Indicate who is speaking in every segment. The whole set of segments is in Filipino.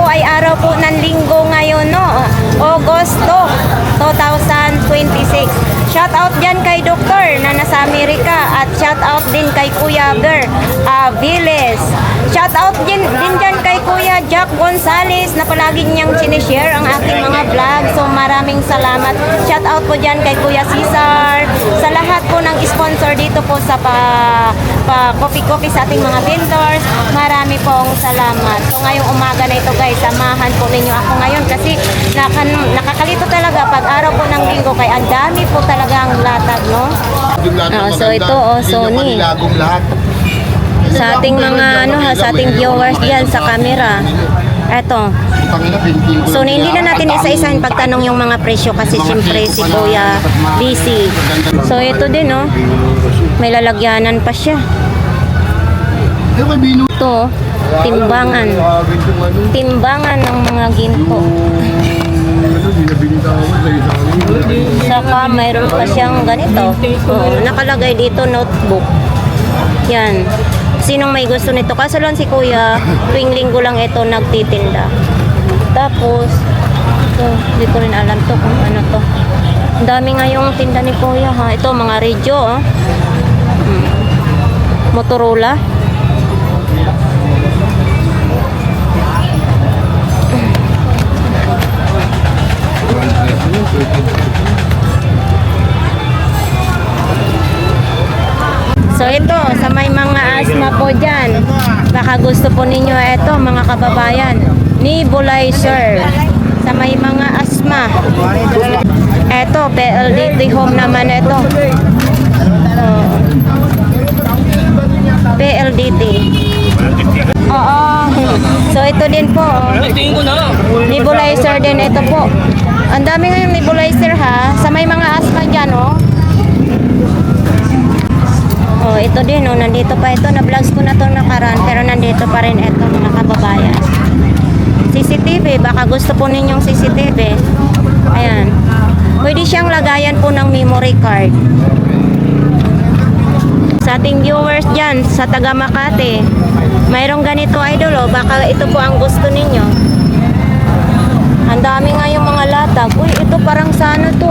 Speaker 1: ay araw po ng linggo ngayon, no? Agosto 2026. Shout out dyan kay Doktor na nasa Amerika at shout out din kay Kuya Ber Viles. Shout out din dyan kay Kuya Jack Gonzales na palagi niyang sinishare ang aking mga vlog. So maraming salamat. Shout out po dyan kay Kuya Cesar. Sa lahat po ng sponsor dito po sa coffee sa ating mga vendors. Marami pong salamat. So ngayong umaga na ito guys, samahan po ninyo ako ngayon kasi nakakalito talaga pag araw po ng linggo kay ang dami po talagang latag, no? So ito Sony. Sa ating mga sa ating viewers diyan sa camera. Eto. So hindi na natin isa-isahin pagtanong yung mga presyo kasi siyempre si Kuya busy. So ito din may lalagyanan pa siya. Ito, timbangan. Timbangan ng mga ginto. Saka mayroon pa siyang ganito. Nakalagay dito notebook. Yan. Sinong may gusto nito? Kaso lang si Kuya, tuwing linggo lang ito nagtitinda. Tapos, hindi ko rin alam to kung ano to. Ang dami nga yung tinda ni Kuya ha. Ito mga radio Motorola. So ito, sa may mga asthma po dyan, baka gusto po ninyo ito mga kababayan, nebulizer sa may mga asthma. Ito, PLDT home naman ito. PLDT. Oo. So ito din po. Nebulizer din ito po. Ang dami ngayong nebulizer ha. Sa may mga asthma dyan ito din nandito pa ito. Na-vlogs ko na itong nakaraan pero nandito pa rin ito mga kababayan. CCTV, baka gusto po ninyong CCTV. Ayan. Pwede siyang lagayan po ng memory card. Sa ating viewers dyan sa taga Makati, mayroong ganito idol baka ito po ang gusto ninyo. Ang dami nga yung mga latag. Uy, ito parang sa ano to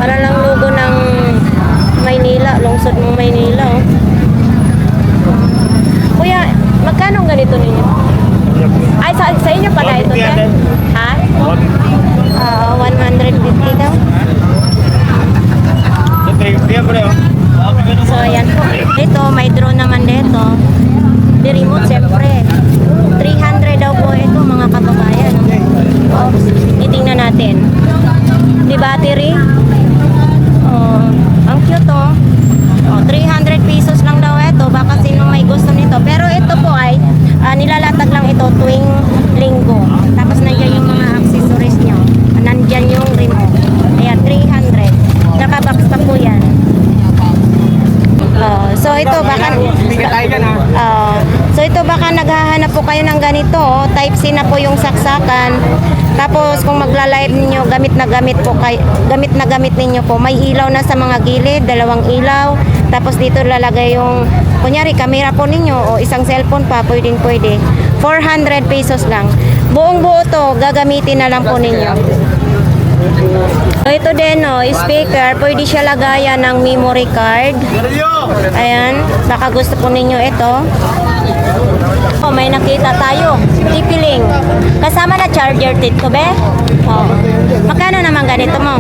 Speaker 1: para lang logo ng Maynila, lungsod ng Maynila Kuya, magkano ganito ninyo? Ay, sa inyo pala ito yan? Ha? 150 daw. So ayan po. Ito, may drone naman dito. Di remote siyempre. 300 daw po ito mga kababayan. Itingnan natin. Di battery. Ang cute 300 pesos lang daw ito. Baka sino may gusto nito. Pero ito po ay nilalatag lang ito tuwing linggo. Tapos nandiyan yung mga accessories nyo. Nandiyan yung remote. Ayan, 300. Nakabox pa po yan. So ito baka naghahanap po kayo ng ganito type C na po yung saksakan. Tapos kung magla-live niyo gamit na gamit ninyo po, may ilaw na sa mga gilid, 2 ilaw. Tapos dito lalagay yung kunyari camera po ninyo o isang cellphone pa, pwede 400 pesos lang. Buong buo to gagamitin na lang po ninyo. So ito din speaker, pwede siya lagayan ng memory card. Ayan, baka gusto po ninyo ito. May nakita tayo, tipiling. Kasama na charger dito, be? Magkano naman ganito mo?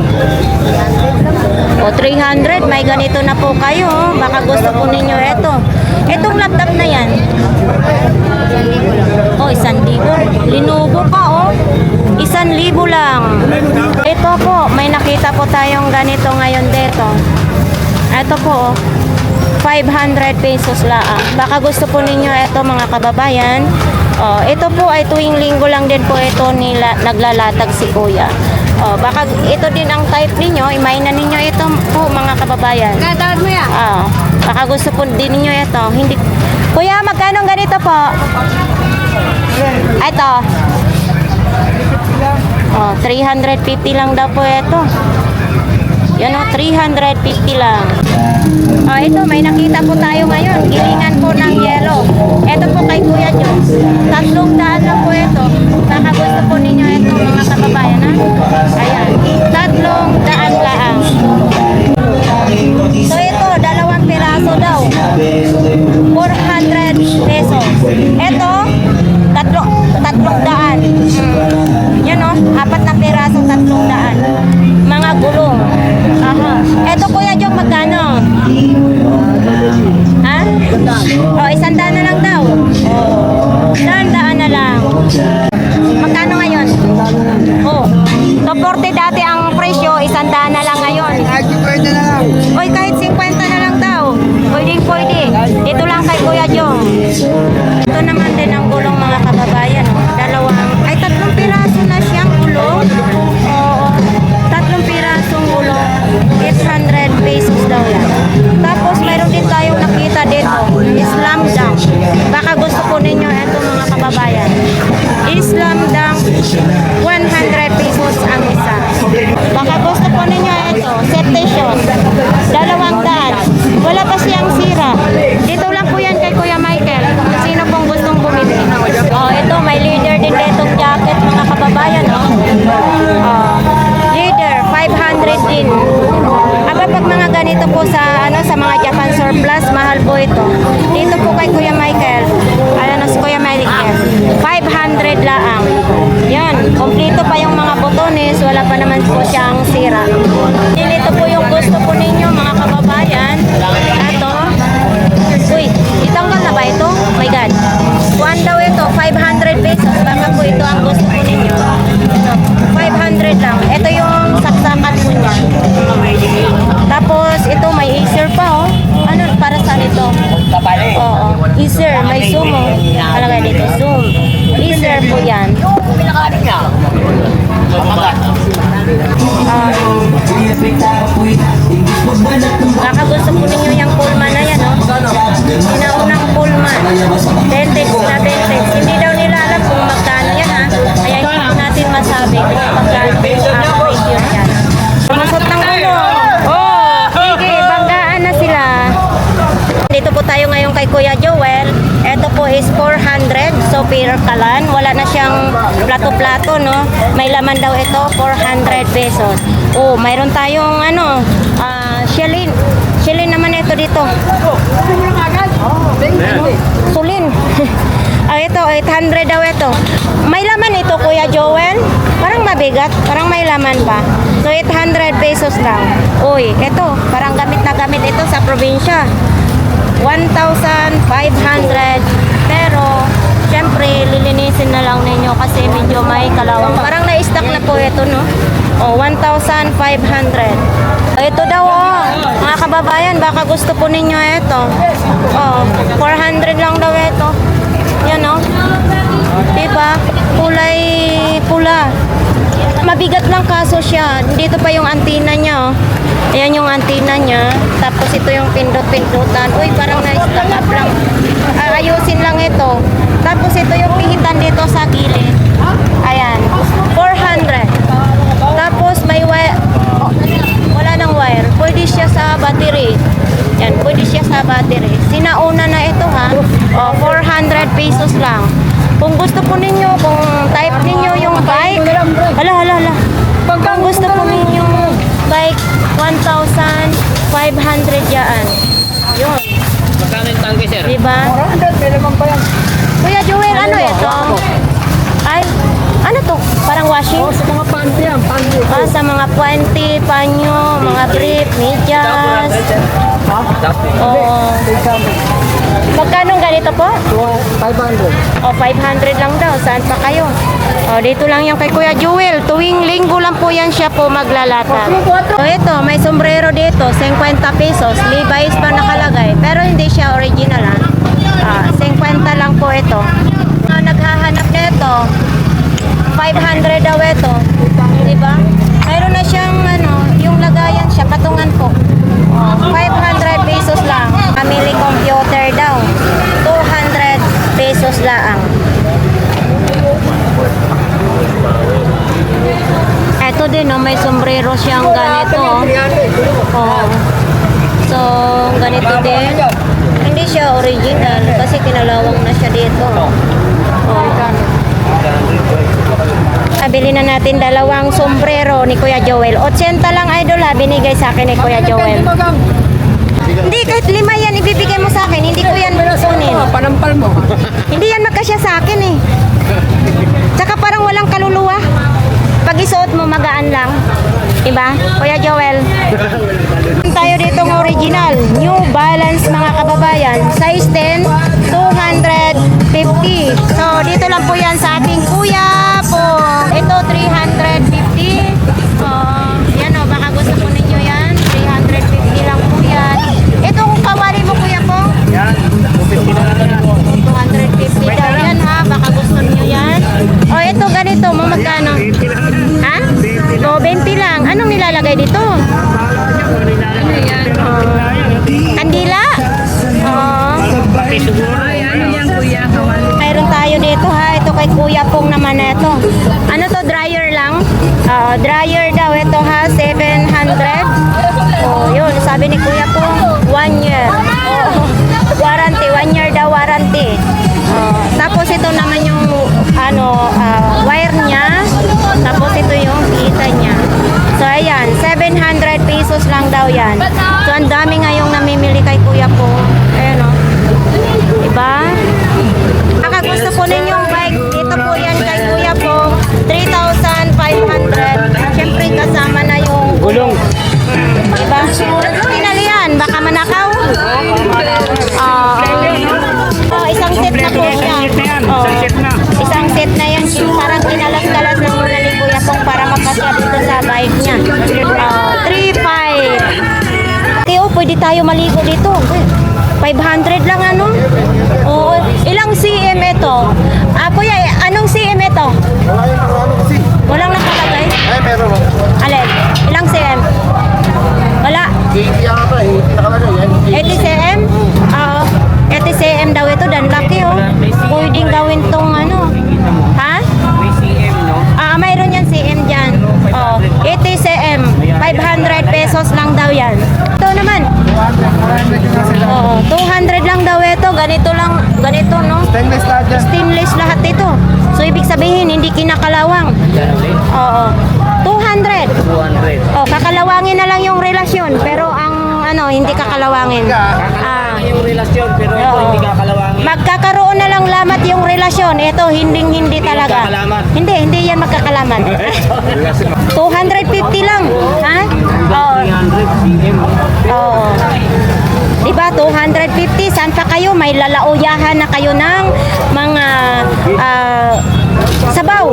Speaker 1: 300, may ganito na po kayo. Baka gusto po ninyo ito. Itong laptop na yan. 1,000. Lenovo pa 1,000 lang. Ito po, may nakita po tayong ganito ngayon dito. Ito po 500 pesos lang. Baka gusto po ninyo ito mga kababayan. Ito po ay tuwing linggo lang din po ito naglalatag si Kuya. Baka ito din ang type ninyo, imainan ninyo ito po mga kababayan.
Speaker 2: Tawad mo yan?
Speaker 1: Baka gusto po din ninyo ito. Hindi. Kuya, magkano ganito po? Ito. 350 lang daw po ito. Yan o, 350 lang. Ito, may nakita po tayo ngayon. Gilingan po ng yelo. Ito po kay Kuya Jones. 300 lang po ito. Baka gusto po ninyo ito mga kababayan ha. Ayan, 300 lang. So ito, 2 piraso daw. 400 pesos. Ito, 300. Yan o, 4 na piraso, 300. Mga gulong. Aha. Ito Kuya Jong, magkano? Ha? O, 100 na lang daw. 100 na lang. Magkano ngayon? Oh. So 40 dati ang presyo, 100 na lang ngayon. Oy, kahit 50 na lang daw. Pwede. Dito lang kay Kuya Jong. Ito naman din ang gulong mga kababayan. Ay 3 piraso na siyang gulong. Oo. 3 pirasong gulong. 800 pesos daw yan. Tapos mayroon din tayong nakita dito. Islam Dunk. Baka gusto po ninyo ito mga kababayan. Islam Dunk. 100 pesos ang isa. Baka gusto po ninyo ito. Citation. 200. Wala pa siyang sira. Dito lang po yan kay Kuya Michael. Kung sino pong gustong bumili. Ito may leader din ditong jacket mga kababayan. Leader 500 din. Pag mga ganito po sa sa mga Japan surplus, mahal po ito. Dito po kay Kuya Michael. Si Kuya Michael. 500 lang. Yan, kompleto pa yung mga botones, wala pa naman po siyang sira. Dito po yung gusto po ninyo mga kababayan. Ito. Uy, itanggal na ba ito? Oh my God. Kuan daw ito, 500 pesos. Baka po ito ang gusto po ninyo. 500 lang. Ito yung saksakan po niya. Tapos ito may Acer pa oh. Ano para saan ito? Oo. Acer, may zoom oh. Alagay dito, zoom. Acer po yan. Baka gusto po ninyo yung Pullman na yan oh. Sinaunang Pullman. Vintage na vintage. Hindi daw nila alam kung magkano yan ha. Kaya hindi po natin masabi kung magkano ang radio yan. Pamasot ng ulo. Sige, banggaan na sila. Dito po tayo ngayon kay Kuya Joel. Ito po is 400. So, per kalan. Wala na siyang plato-plato, no? May laman daw ito, 400 pesos. Mayroon tayong, shellin. Shellin naman ito dito. Sulin. Ito, 800 daw ito. May laman ito, Kuya Joel. Parang mabigat. Parang may laman pa. So, 800 pesos lang. Ito. Parang gamit na gamit ito sa probinsya. 1,500. Pero, syempre, lilinisin na lang ninyo kasi medyo may kalawang. Parang na-stock na po ito, no? 1,500. Ito daw, mga kababayan, baka gusto po ninyo ito. 400 lang daw ito. Yan, no? Diba? Kulay pula. Mabigat lang kaso siya. Dito pa yung antina niya, oh. Ayan yung antina niya. Tapos ito yung pindot-pindutan. Parang na-stock up lang. Ayusin lang ito. Tapos ito yung pihitan dito sa gilid. Ayan. 400. Tapos may wire. Wala nang wire. Pwede siya sa battery. Yan. Pwede siya sa battery. Sinauna na ito ha. 400 pesos lang. Kung gusto po ninyo, kung type ninyo yung bike, hala. Kung gusto po ninyo bike, 1,500 yan. Yun.
Speaker 2: Magkano yung tangke, sir?
Speaker 1: Diba?
Speaker 3: 400, may naman pa yan.
Speaker 1: Kuya Joel, ano ito? Ay, ano to? Parang washing?
Speaker 3: Sa mga panty yan, panty.
Speaker 1: Sa mga puwente, panyo, mga brief, medyas. Oo. Magkano ganito po?
Speaker 3: 500.
Speaker 1: 500 lang daw. Saan pa kayo? Dito lang yung kay Kuya Joel. Tuwing linggo lang po yan siya po maglalata. Ito, may sombrero dito. 50 pesos. Levi's pa nakalagay. Pero hindi siya original ha. 50 lang po ito. Naghahanap nito. 500 daw ito. Diba? Mayroon na siyang yung lagayan siya. Patungan po. 500 pesos lang. Family computer daw. 200 pesos lang. Ito din, no? May sombrero siyang ganito. Oh. So, ganito din. Hindi siya original kasi kinalawang na siya dito. Oh. Bili na natin dalawang sombrero ni Kuya Joel. 80 lang idol ha, binigay sa akin ni Kuya Joel. Hindi, kahit 5 yan ibibigay mo sa akin, hindi ko yan kunin.
Speaker 3: Panampal mo.
Speaker 1: Hindi yan magkasya sa akin eh. Tsaka parang walang kaluluwa. Pag isuot mo, magaan lang. Diba? Kuya Joel. Tayo ditong original. New Balance mga kababayan. Size 10, 250. So, dito lang po yan sa ating kuya po. Ito, 350. Yan o, baka gusto po ninyo yan. 350 lang po yan. Ito kung kawali mo kuya po. 250 daw yan ha. Baka gusto niyo yan. O, ito ganito mo magkano? Ha? O, 20 lang. Anong nilalagay dito? Kandila? Oo. Mayroon tayo dito ha. Ito kay Kuya Pong naman na ito. Ano to? Dryer lang? Dryer daw. Ito ha. 700. Oh, yun. Sabi ni Kuya Pong, 1 year. Oh, warranty. 1 year daw warranty. Tapos ito naman yung wire niya. Tapos ito yung kita niya. So ayan, 700 pesos lang daw yan. So ang dami ngayong namimili kay Kuya po. Ayan o. Diba? Baka gusto po ninyong bike, ito po yan kay Kuya po. 3,500. Siyempre kasama na yung
Speaker 3: Gulong.
Speaker 1: diba? Original yan, baka manakaw. Isang set na po siya. Isang set na yan. Parang kinalas-kalas na muna ni Kuya Pong para mapasya dito sa bike niya. 3,500. Teo, pwede tayo maligo dito. 500 lang ano? Oo. Ilang cm ito? Kuya, anong cm ito? Walang nakalagay?
Speaker 2: Ay, meron mo.
Speaker 1: Alin? Ilang cm? Wala.
Speaker 2: Hindi yata eh. Hindi nakalagay yan.
Speaker 1: 80 cm? Oo. 80 cm daw ito, dan laki oh. Pwedeng gawin tong ano. Ha?
Speaker 3: May CM, no?
Speaker 1: Mayroon yan cm dyan. Oh, 80 cm. 500 pesos lang daw yan. Ito naman. Oo, 200 lang daw ito. Ganito lang, ganito no.
Speaker 2: Stainless lahat yan.
Speaker 1: Stainless lahat ito. So ibig sabihin hindi kinakalawang. Oo. 200.
Speaker 3: 200.
Speaker 1: Oh, kakalawangin na lang yung relasyon pero ang hindi kakalawangin.
Speaker 3: Yung relasyon, pero ito
Speaker 1: Oo.
Speaker 3: hindi kakalawangin.
Speaker 1: Magkakaroon na lang lamat yung relasyon. Ito hindi talaga.
Speaker 3: magkakalamat.
Speaker 1: Hindi yan magkakalaman. 250 lang. Ha? Oo.
Speaker 3: 300 CM.
Speaker 1: Oo. Diba, 250. Saan pa kayo? May lalauyahan na kayo ng mga sabaw.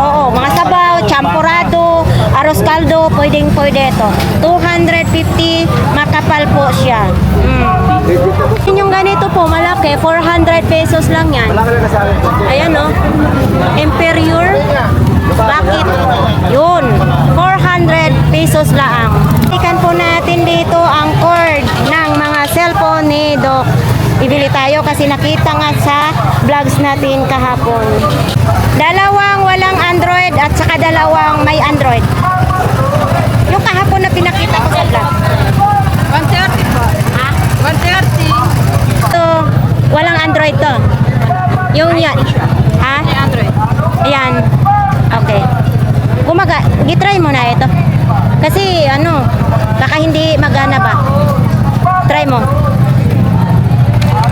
Speaker 1: Oo, mga sabaw, champurado, arroz caldo, pwede ito. 250, makapal po siya. Yung ganito po, malaki, 400 pesos lang yan. Ayan no, Imperial. Bakit? Yun, 400 pesos lang. Ikan po natin dito ang cord ng mga cellphone ni Doc. Bibili tayo kasi nakita nga sa vlogs natin kahapon. Dalawang walang Android at saka dalawang may Android. Yung kahapon na pinakita ko sa vlog.
Speaker 4: 130 po.
Speaker 1: Ha?
Speaker 4: 130.
Speaker 1: Ito, walang Android to. Yung yan. Ha?
Speaker 4: May Android.
Speaker 1: Ayan. Okay. Gitry mo na ito. Kasi baka hindi magana ba. Try mo.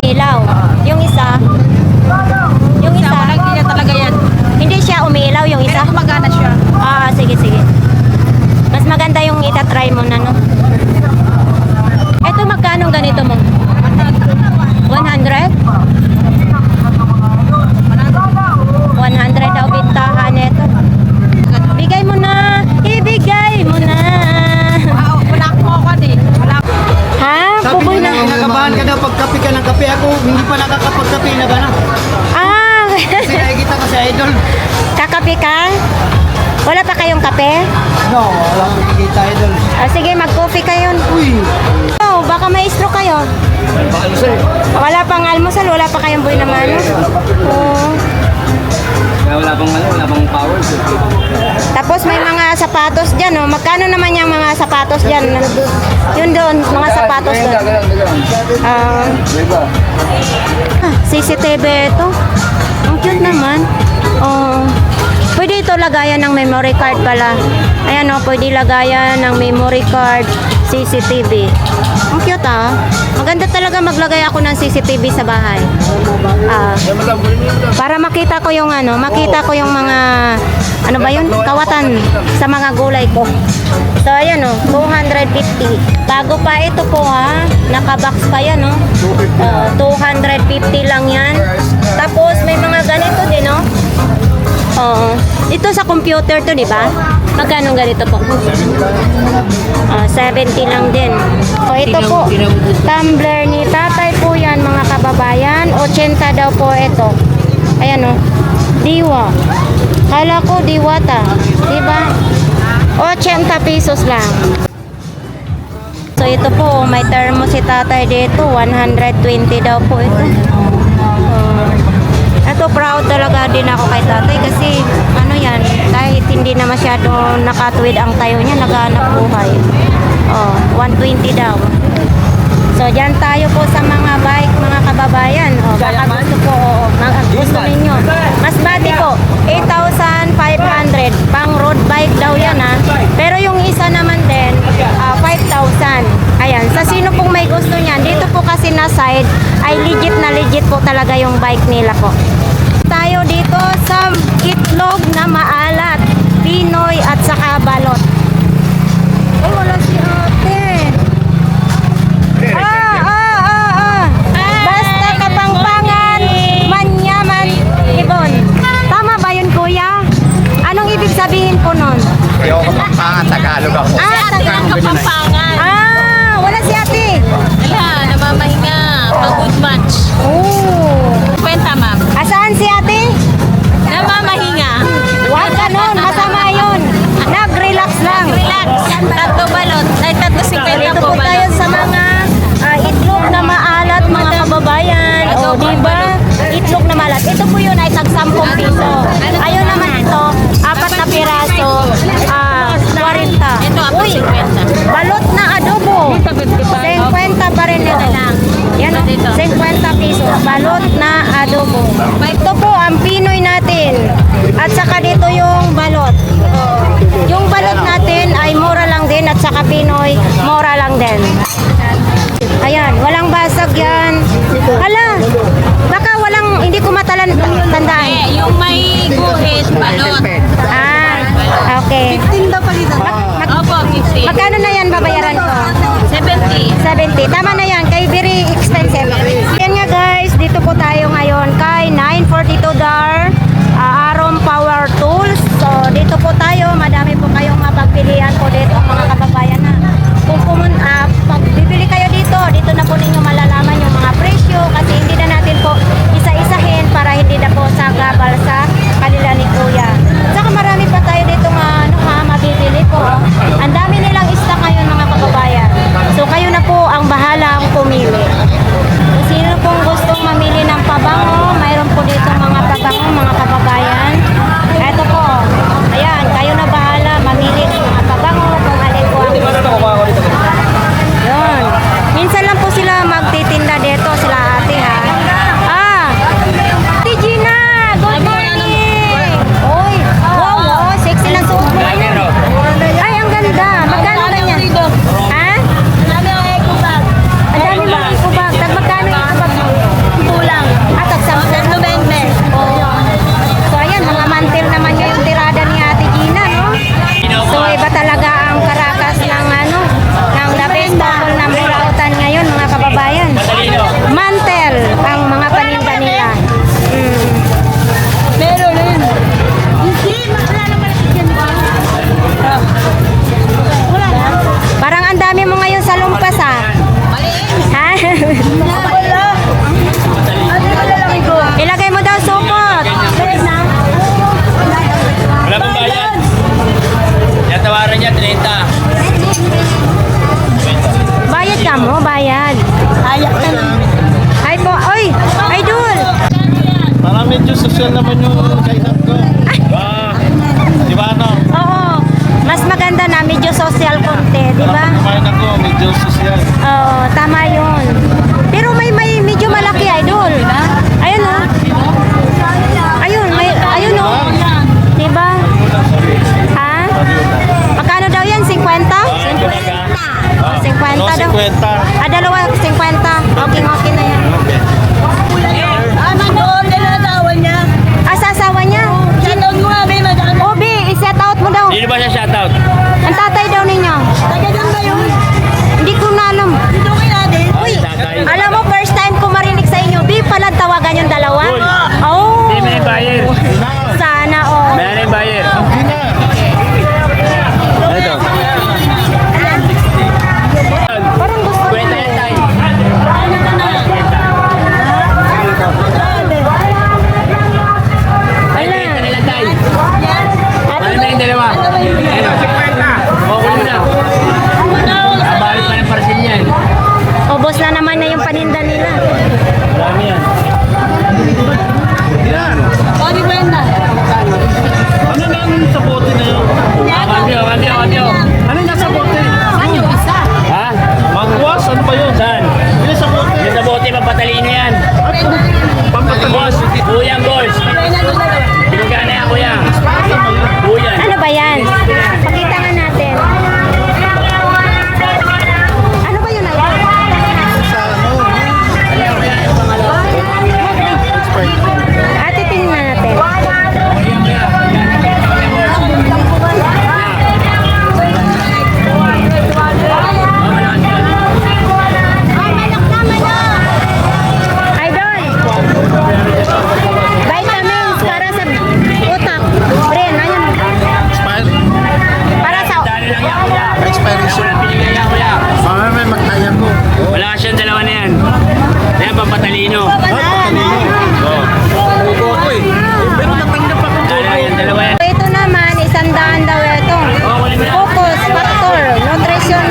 Speaker 1: Ilaw. Yung isa.
Speaker 4: Walang linya talaga yan.
Speaker 1: Hindi siya umiilaw yung isa.
Speaker 4: Pero gumagana siya.
Speaker 1: Sige. Mas maganda yung itatry mo na, no? Ito, magkano ganito mo? 100? 100 daw bintahan ito. Bigay mo na! Ibigay mo na!
Speaker 4: Wala akong kukuha eh. Wala akong...
Speaker 1: Ha?
Speaker 3: Sabi
Speaker 1: Buboy
Speaker 3: mo
Speaker 1: na.
Speaker 3: na, nakabahan ka daw pagkape ka ng kape. Ako, hindi pa nakakapagkape na gana. Kasi nakikita ko sa idol.
Speaker 1: Kakape ka? Wala pa kayong kape?
Speaker 3: No, wala ko nakikita idol.
Speaker 1: Sige, mag-coffee kayo.
Speaker 3: Uy!
Speaker 1: Oh, baka may stroke kayo. Wala pang almusal, wala pa kayong buhay naman. Oo.
Speaker 3: Kaya wala pang power.
Speaker 1: Tapos may mga sapatos dyan, oh. Magkano naman yung mga sapatos dyan? Yun doon, mga sapatos doon. Ah, CCTV ito. Ang cute naman. Oh. Pwede ito lagayan ng memory card pala. Ayan oh, pwede lagayan ng memory card, CCTV. Ang cute ah. Maganda talaga maglagay ako ng CCTV sa bahay. Ah, para makita ko yung mga ano ba yun? Kawatan sa mga gulay ko. So ayan oh, 250. Bago pa ito po ha. Nakabox pa yan oh. 250 lang yan. Tapos may mga ganito din oh. Oo. Ito sa computer to, di ba? Magkano ganito po? 70 lang din. O ito po, tumbler ni tatay po yan, mga kababayan. 80 daw po ito. Ayan o. Diwa. Kala ko diwata. Di ba? 80 pesos lang. So ito po, may thermos si tatay dito. 120 daw po ito. Ito, proud talaga din ako kay tatay kasi ano yan, kahit hindi na masyado nakatuwid ang tayo niya, naghanap buhay. 120 daw. So, dyan tayo po sa mga bike, mga kababayan. Baka gusto po, gusto ninyo. Mas bati po, 8,500. Pang road bike daw yan ha. Pero yung isa naman din, 5,000. Ayan, sa sino pong may gusto niyan, dito po kasi na side, ay legit po talaga yung bike nila po. Tayo dito sa itlog na maalat, Pinoy at saka balot. Oh, wala si ate. Basta kapangpangan, manyaman, ibon. Tama ba yun, kuya? Anong ibig sabihin po nun?
Speaker 2: Yung kapampangan, Tagalog ako.
Speaker 4: Kapampangan.
Speaker 1: Wala si ate.
Speaker 4: Wala, namamahinga. Pag-good match.
Speaker 1: Oh.
Speaker 4: Kwenta, ma'am.
Speaker 1: Asaan si ate?
Speaker 4: Namamahinga.
Speaker 1: Wag ganun, masama yun. Nag-relax lang.
Speaker 4: Relax. Tatlo balot. Ay, tatlo 50
Speaker 1: Ito
Speaker 4: po
Speaker 1: po tayo
Speaker 4: balot.
Speaker 1: sa mga itlog na maalat, mga kababayan. O, di ba? Itlog na maalat. Ito po yun ay tag 10 piso. Ayun naman ito, 4 na piraso, 40.
Speaker 4: Ito, ako
Speaker 1: Uy,
Speaker 4: 50.
Speaker 1: balot na adobo. 50 pa rin ito. Yan o, 50 pesos. Balot na adobo. Ito po ang Pinoy natin. At saka dito yung balot. Yung balot natin ay mura lang din at saka Pinoy, mura lang din. Ayan, walang basag yan. Hala, baka walang, hindi ko tandaan.
Speaker 4: Yung may guhit, balot.
Speaker 1: Okay.
Speaker 4: 15 daw pa dito. Opo, 15.
Speaker 1: Magkano na yan babayaran ko?
Speaker 4: 70.
Speaker 1: 70. Tama na yan. Kay very expensive. Yan nga guys, dito po tayo ngayon kay 942 Dar Arom Power Tools. So dito po tayo, madami po kayong mapagpilian po dito mga kababayan na. Kung pag bibili kayo dito na po ninyo malalaman yung mga presyo kasi hindi na natin po isa-isahin para hindi na po sagabal sa kanila ni Kuya. Saka marami pa tayo dito mabibili po. Ang dami nilang stock ngayon mga kababayan. So kayo na po ang bahalang pumili. Kung sino pong gustong mamili ng pabango, mayroon po dito mga pabango mga kababayan. Eto po. Ayan, kayo na bahala mamili ng mga pabango kung alin po ang gusto. Yun. Minsan lang po sila magtitinda dito sila ate ha. Ate Gina! Good morning! Oy! Wow! Sexy na suot mo ngayon. Ay, ang ganda. Magkano ganyan? Ha? Ang dami ba ang kubag? Magkano yung kubag mo?
Speaker 4: Kulang.
Speaker 1: Tag 10. Oh. So ayan, mga mantel naman yung tirada ni Ate Gina, no? So iba talaga ang karakas ng ng the best bubble na burautan ngayon, mga kababayan. Mantel ang mga paninda nila.
Speaker 4: Meron rin. Hindi, wala naman dyan ba? Wala na.
Speaker 1: Parang ang dami mo ngayon sa lumpas, ha? Ha?
Speaker 4: Wala. Ano na lang ito?
Speaker 1: Ilagay mo daw supot.
Speaker 3: Wala pang bayad. Yan tawaran niya, 30.
Speaker 1: Bayad ka mo, bayad.
Speaker 4: Ayak na lang.
Speaker 1: Ay po, oy, idol.
Speaker 2: Para medyo social naman yung kainap ko.
Speaker 1: maganda na medyo social konti, di ba?
Speaker 5: Kumain ako, medyo social.
Speaker 1: Oo, tama yun. Pero may medyo malaki, idol. Ayun o. Ayun o. Diba? Ha? Magkano daw yan? 50? 50
Speaker 5: No,
Speaker 1: daw.
Speaker 5: 50.
Speaker 1: Dalawa, 50. Okay na yan. Sasawa niya? Obi, i-set out mo daw.
Speaker 2: Sino ba siya shoutout?
Speaker 1: Ang tatay daw ninyo. Hindi ko na alam. Uy, alam mo, first time ko marinig sa inyo. Di pala tawagan yung dalawa? Oh.
Speaker 2: May buyer.
Speaker 1: Sana, oh.
Speaker 2: May buyer. Ito.
Speaker 1: Parang gusto ko.
Speaker 2: Kwenta yan tayo. Ay, kwenta nila tayo. Ano na yung dalawa? Okay na. Nabalik pa ng parcel yan.
Speaker 1: Ubos na naman na yung paninda nila.
Speaker 2: Marami yan.
Speaker 5: Ano na yung sa bote na yun?
Speaker 2: Kamyo.
Speaker 5: Ano yung nasa bote?
Speaker 2: Ha?
Speaker 5: Mangwas? Ano pa yun?
Speaker 2: Saan?
Speaker 5: Ano sa bote?
Speaker 2: Yung sa bote, mapatalino yan. Boss, Buyang Goals. Pinagana yan, kuya. Buyan.
Speaker 1: Ano ba yan? Pakita nga natin. Ano ba yun, idol?
Speaker 5: Sa ano?
Speaker 1: Ate, tingnan natin. Idol! Vitamins para sa utak. Brain, ayun.
Speaker 5: Expire?
Speaker 1: Para sa...
Speaker 2: Dali lang yan, kuya.
Speaker 5: Expiration.
Speaker 2: Wala pinigay yan, kuya.
Speaker 5: Mamaya may magtaya ko.
Speaker 2: Wala siyang dalawa na yan. Yan, pampatalino. Oo.
Speaker 5: Boto eh. Pero natanggap ako
Speaker 2: Dalawa yan, dalawa yan.
Speaker 1: Ito naman, 100 daw ito. Focus Factor Nutrition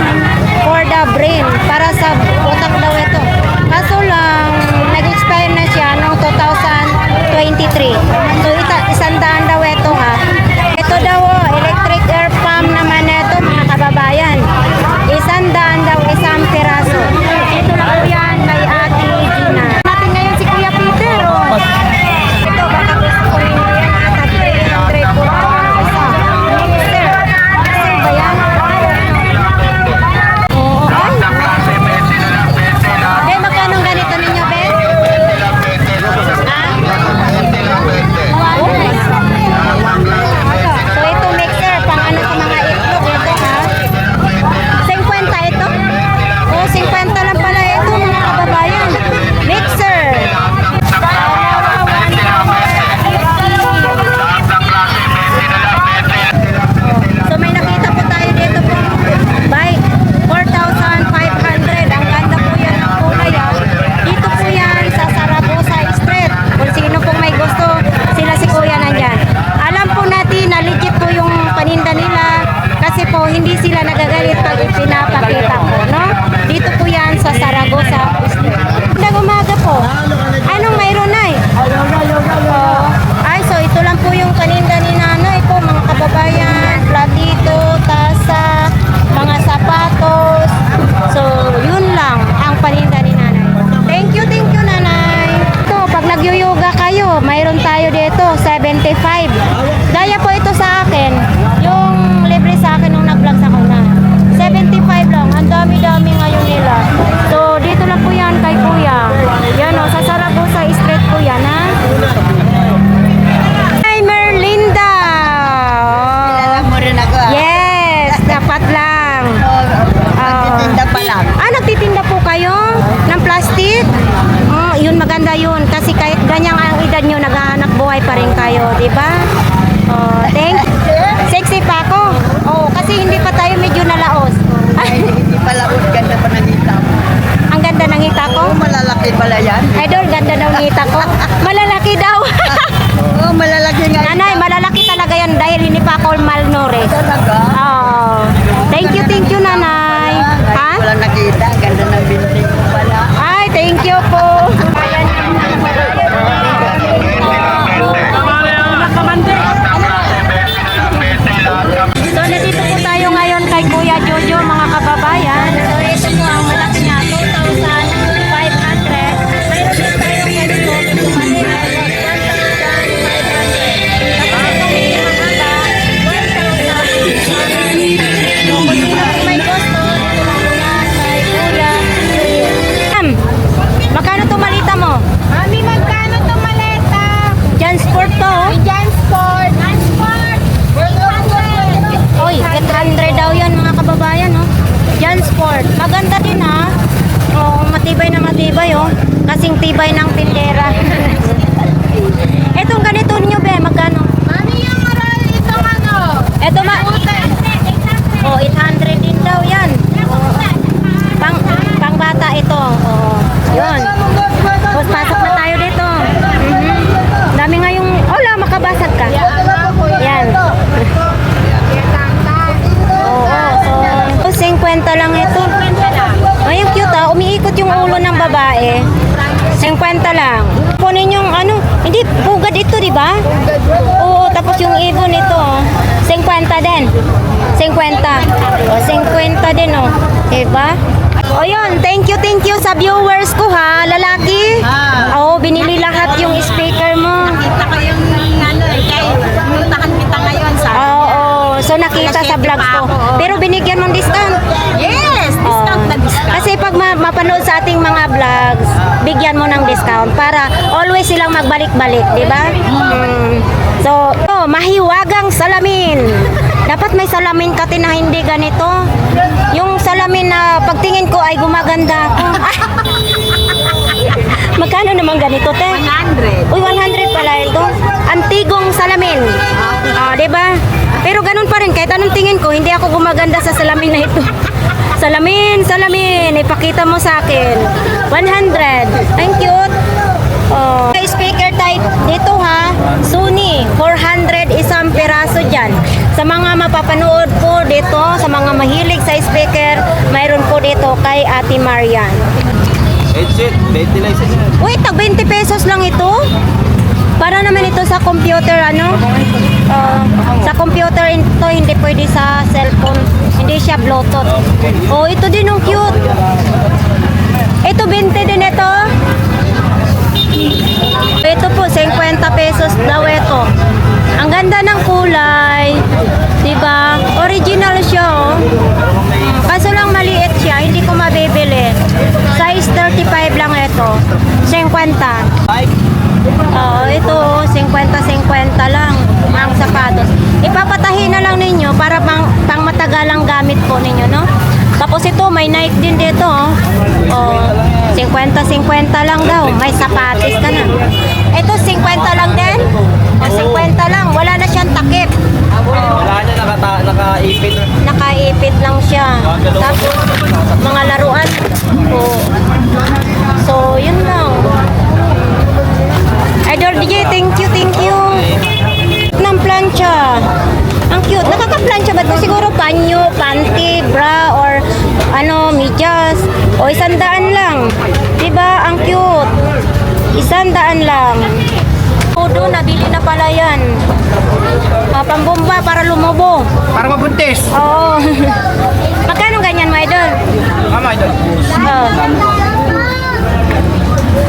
Speaker 1: for the Brain. Para sa utak daw ito. Kaso lang, nag-expire na siya noong 2023. So, 100 daw ito ha. Ito daw, electric air pump naman ito mga kababayan. 100 daw, isang piraso. Ito lang po yan kay Ate Gina. Natin ngayon si Kuya Peter. Oh. Ito, baka gusto ko rin yan. At 300 po ito. Isa. Mixer. Mixer ba yan? Oo. Ay. Eh, magkano ganito ninyo, Ben? So, ito mixer. Pang ano sa mga itlog. Ito, ha? 50 ito? Oh, 50 lang pala ito, mga kababayan. Mixer. So may nakita po tayo dito po. Bike, 4,500. Ang ganda po yan ng kulay. Dito po yan sa Saragosa Street. Kung sino pong may gusto, sila si Kuya nandyan. Alam po natin na legit po yung paninda nila. Kasi po hindi sila nagagalit pag ipinapakita po, no? Dito po yan sa Saragosa Street. Magandang umaga po. Anong mayroon na Ay, so ito lang po yung paninda ni nanay po, mga kababayan. Platito, tasa, mga sapatos. So, yun lang ang paninda ni nanay. Thank you, nanay. Ito, pag nagyo-yoga kayo, mayroon tayo dito, 75. Gaya po ito sa akin, yung libre sa akin nung nag-vlog sa kuna. 75 lang, ang dami-dami ngayon nila. So, dito lang po yan kay Kuya. Yan o, sa Saragosa Street po yan, ha? Hi, Merlinda!
Speaker 4: Mo rin ako.
Speaker 1: Yes, dapat lang.
Speaker 4: Tinda pa lang.
Speaker 1: Nagtitinda po kayo ng plastic? Yun, maganda yun. Kasi kahit ganyang ang edad nyo, naghahanap buhay pa rin kayo, di ba? Sexy pa ako. Kasi hindi pa tayo medyo nalaos.
Speaker 4: Hindi pala ganda pa ng ngita mo.
Speaker 1: Ang ganda ng ngita ko.
Speaker 4: Malalaki pala yan.
Speaker 1: Idol, ganda daw ng ngita ko. Malalaki daw.
Speaker 4: Oo, malalaki nga.
Speaker 1: Nanay, malalaki talaga yan dahil hindi pa ako malnourished.
Speaker 4: Talaga?
Speaker 1: Oo. Thank you, nanay. Ha?
Speaker 4: Wala nakita. Ganda ng binti mo pala.
Speaker 1: Ay, thank you po. So, nandito po tayo ngayon tibay oh. Kasing tibay ng tindera. Etong ganito niyo be, magkano?
Speaker 4: Mami, yung itong ano?
Speaker 1: Eto Oh, 800 din daw yan. Pang bata ito. Oh, yun. Tapos pasok na tayo dito. Dami nga yung, makabasag ka. Yan. Oo, so 50 lang ito. Ay, ang cute ah. Umiikot yung ulo ng babae. 50 lang. Kunin yung ano, hindi, bugad ito, di ba? Oo, tapos yung ibon ito, oh. 50 din. 50. O, 50 din, oh. Diba? O, yun. Thank you sa viewers ko, ha. Lalaki. Oo, binili lahat yung speaker mo.
Speaker 4: Kita ko yung ano, pinuntahan kita ngayon sa...
Speaker 1: Oo, so nakita sa vlogs ko. Pero binigyan mong discount.
Speaker 4: Yes! Discount na discount.
Speaker 1: Kasi pag mapanood sa ating mga vlogs, bigyan mo ng discount para always silang magbalik-balik, di ba? So, mahiwagang salamin. Dapat may salamin ka na hindi ganito. Yung salamin na pagtingin ko ay gumaganda ako. Magkano naman ganito, te?
Speaker 4: 100.
Speaker 1: Uy, 100 pala ito. Antigong salamin. Di ba? Pero ganun pa rin, kahit anong tingin ko, hindi ako gumaganda sa salamin na ito. Salamin, ipakita mo sa akin. 100. Ang cute. Oh. Speaker type dito ha, Sony, 400 isang piraso dyan. Sa mga mapapanood po dito, sa mga mahilig sa speaker, mayroon po dito kay Ate Marian.
Speaker 5: Headset, 20 lang isa.
Speaker 1: Uy, tag 20 pesos lang ito. Para naman ito sa computer, ano? Sa computer ito, hindi pwede sa cellphone. Hindi siya Bluetooth. Oh, ito din ang cute. Ito, 20 din ito. Ito po, 50 pesos daw ito. Ang ganda ng kulay. Diba? Original siya, oh. Kaso lang maliit siya, hindi ko mabibili. Size 35 lang ito. 50. Oo, ito 50-50 lang ang sapatos. Ipapatahi na lang ninyo para pang matagalang gamit po ninyo, no? Tapos ito, may Nike din dito, oh. Oh, 50-50 lang daw. May sapatos ka na. Ito, 50 lang din. O, 50 lang. Wala na siyang takip.
Speaker 5: Wala niya, nakaipit.
Speaker 1: Nakaipit lang siya. Tapos, mga laruan. Oh. So, yun lang. Idol DJ, thank you. Ng plancha. Ang cute. Nakaka-plancha ba ito? Siguro panyo, panty, bra, or ano, medyas. O 100 lang. Diba? Ang cute. 100 lang. Udo, nabili na pala yan. Pambomba para lumubo.
Speaker 3: Para mabuntis.
Speaker 1: Oo. Magkano ganyan mo, Idol?
Speaker 3: Mama, ito.
Speaker 1: Oo.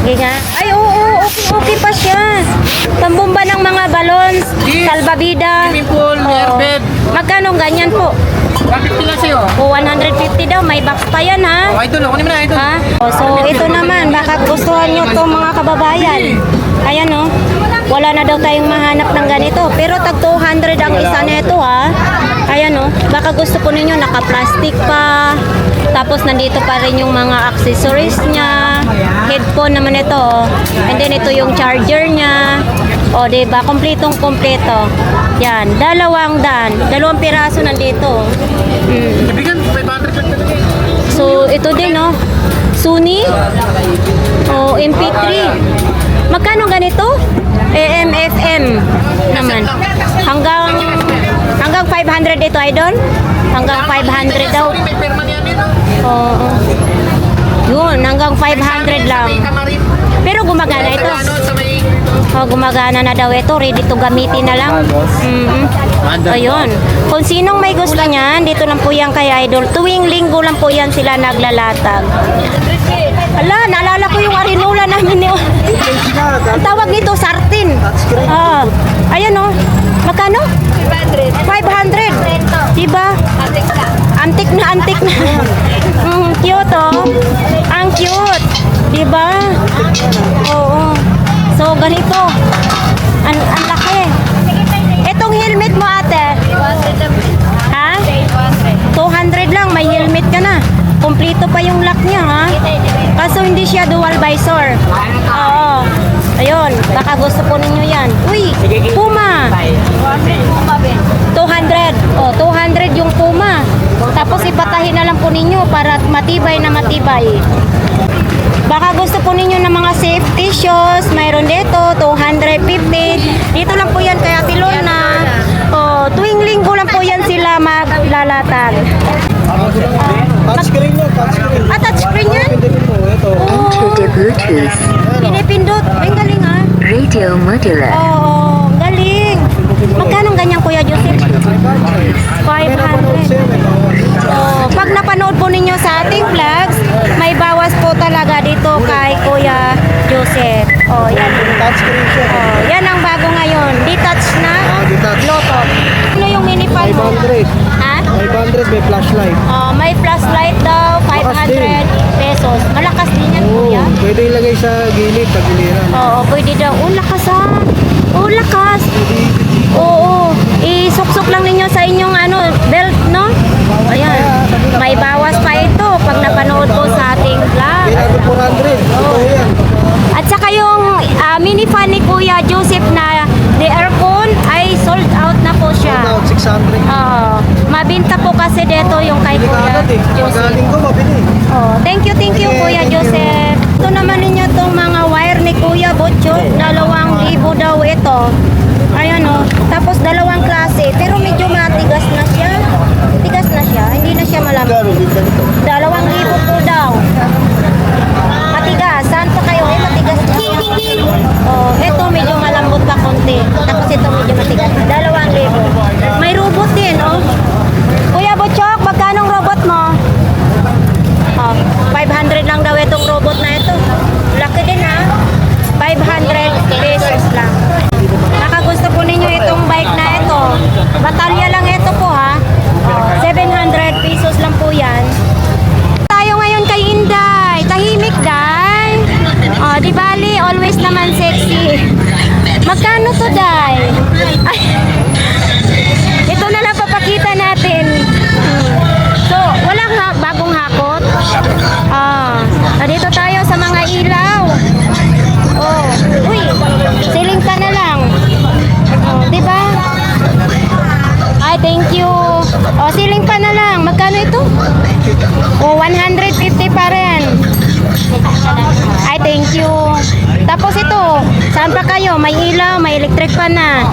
Speaker 1: Ganyan. Ay, oo, okay pa siya. Pambomba ng mga balons,
Speaker 3: Yes.
Speaker 1: salbabida.
Speaker 3: Swimming pool,
Speaker 1: Oo.
Speaker 3: airbed.
Speaker 1: Magkano ganyan po?
Speaker 3: Bakit lang sa'yo?
Speaker 1: O, 150 daw. May box pa yan, ha?
Speaker 3: Oh, idol, kunin mo na, idol.
Speaker 1: Ha? O, so, ito naman. Baka gustuhan nyo to mga kababayan. Ayan, o. Wala na daw tayong mahanap ng ganito. Pero tag 200 ang isa nito, ha? Ayan, o. Baka gusto po ninyo naka-plastic pa. Tapos, nandito pa rin yung mga accessories niya. Headphone naman ito, o. And then, ito yung charger niya. O, diba? Kompletong-kompleto. Yan. 200. 2 piraso nandito.
Speaker 3: Ibigan, 500 lang talaga.
Speaker 1: So, ito din, no? Sony. O, MP3. Magkano ganito? AM, FM naman. Hanggang 500 ito, Idol? Hanggang 500 daw.
Speaker 3: May perma niya din, no?
Speaker 1: Oo. Yun, hanggang 500 lang. Pero gumagana ito.
Speaker 3: Ano, sa may...
Speaker 1: Oh, gumagana na daw ito. Ready to gamitin na lang. Ayun. Kung sinong may gusto niyan, dito lang po yan kay Idol. Tuwing linggo lang po yan sila naglalatag. Ala, naalala ko yung arinola namin. Ang tawag nito, sartin. Ayan o. Magkano? 500. Diba? Antik na. Cute oh. Ang cute. Diba? Oo. So, ganito. Ang laki. Itong helmet mo, ate. Ha? 200 lang. May helmet ka na. Kompleto pa yung lock niya, ha? Kaso hindi siya dual visor. Oo. Ayun, baka gusto po ninyo yan. Uy, Puma. 200. Oh, 200 yung Puma. Tapos ipatahin na lang po ninyo para matibay na matibay. Baka gusto po ninyo ng mga safety shoes. Mayroon dito, 250. Dito lang po yan kaya Tilon na. Oh, tuwing linggo lang po yan sila maglalatag.
Speaker 3: Touchscreen yan, touchscreen.
Speaker 1: Ah, touchscreen yan?
Speaker 3: Pindutin mo, ito.
Speaker 1: Oh,
Speaker 6: Enter the Bluetooth.
Speaker 1: pinipindot. Ay, galing ah.
Speaker 6: Radio modula.
Speaker 1: Oo, galing. Magkano ganyan Kuya Joseph? 500. Oh, pag napanood po ninyo sa ating vlogs, may bawas po talaga dito kay Kuya Joseph. Oh, yan.
Speaker 3: Touchscreen siya.
Speaker 1: Oh, yan ang bago ngayon. Detach na
Speaker 3: Detach.
Speaker 1: Bluetooth. Ano yung mini fan mo?
Speaker 3: 500.
Speaker 1: Ha?
Speaker 3: 500 may flashlight.
Speaker 1: Oh, may flashlight daw,
Speaker 3: Malakas
Speaker 1: 500 pesos. Malakas din yan,
Speaker 3: Oo,
Speaker 1: Kuya.
Speaker 3: pwede ilagay sa gilid, tagiliran.
Speaker 1: Oo, pwede daw. Oh, lakas ah. Oh, lakas. Oo. Isuksok lang ninyo sa inyong belt, no? Ayan. May bawas pa ito pag napanood po sa ating vlog.
Speaker 3: Kailangan 400. Ito yan.
Speaker 1: At saka yung mini fan ni Kuya Joseph na the earphone ay sold out na po siya.
Speaker 3: About 600.
Speaker 1: Oo. Mabinta po kasi dito yung kay
Speaker 3: Hindi ka
Speaker 1: Kuya
Speaker 3: agad eh.
Speaker 1: Joseph.
Speaker 3: Magaling ko, mabili.
Speaker 1: Oh, thank you
Speaker 3: Okay,
Speaker 1: Kuya
Speaker 3: thank you.
Speaker 1: Joseph. Ito naman ninyo itong mga wire ni Kuya Butcho. 2,000 daw ito. Ayan o. Tapos 2 klase. Pero medyo matigas na siya. Tigas na siya. Hindi na siya malamig. 2,000 po daw. Matigas. Saan pa kayo? Matigas na siya. Oh, ito medyo malambot pa konti. Tapos ito medyo matigas. 2,000. May robot din, oh. Kuya Butchok, magkano robot mo? Oh, 500 lang daw itong robot na ito. Laki din ha. 500 pesos lang. Nakagusto po ninyo itong bike na ito. Batalya lang ito po ha. Oh, 700 pesos lang po yan. Tayo ngayon kay Inday. Tahimik, Day. Oh, di bali, always naman sexy. Magkano to, Day? Ay, ito na lang papakita natin. So, walang bagong hakot. Nandito tayo sa mga ilaw. Oh, uy, siling pa na lang. Oh, di ba? Ay, thank you. Oh, siling pa na lang. Magkano ito? Oh, 150 pa rin. Ay, thank you. Tapos ito, saan pa kayo? May ilaw, may electric pa na.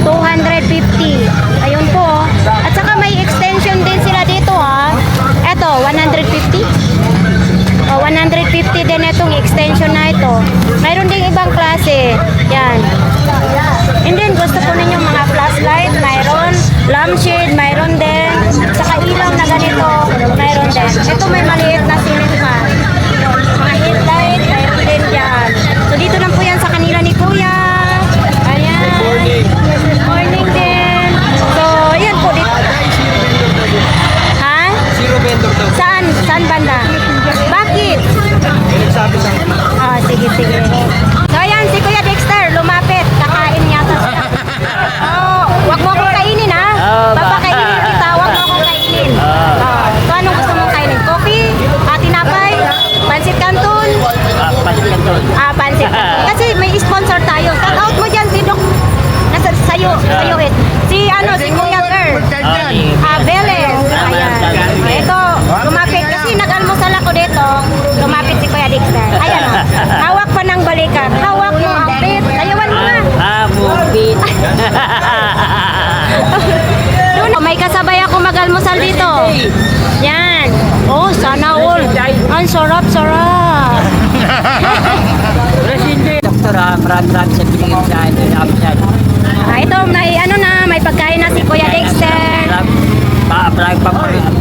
Speaker 1: 250. Ayun po. At saka may extension din sila dito ha. Eto, 150. O, 150 din itong extension na ito. Mayroon ding ibang klase. Yan. And then, gusto ko ninyo mga flashlight. Mayroon. Lampshade. Mayroon din. Saka ilaw na ganito. Mayroon din. Ito may maliit na ceiling fan. Mga headlight. Mayroon din dyan. So, dito lang po yan sa kanila ni Kuya. Ayan. Morning din. So, yan po dito. Ha?
Speaker 3: Zero vendor daw.
Speaker 1: Saan? Saan banda? Bakit?
Speaker 3: Sabi sa
Speaker 1: Ah, sige. So, ayan, si Kuya Dexter, lumapit. Kakain yata siya. Oh, wag mo akong kainin, ha? Papakainin kita, wag mo akong kainin. Oh, so, anong gusto mong kainin? Coffee? Tinapay? Pansit Canton?
Speaker 2: Pasit ka doon.
Speaker 1: Pansit Canton. Kasi may sponsor tayo. Shout out mo dyan si Doc. Nasa sayo it. Si Kuya Girl. Beles. Ayan. Ito, lumapit. Kasi nag-almusal ako dito. Lumapit si Kuya Dexter. Ayan o. Hawak pa ng balikan. Hawak mo ang pit. Ayawan mo na.
Speaker 2: Bukit.
Speaker 1: Doon, may kasabay ako mag-almusal dito. Yan. Oh, sana all. Ang sarap.
Speaker 2: Doktor, marami sa binigay sa akin.
Speaker 1: Ito, may pagkain na si Kuya Dexter.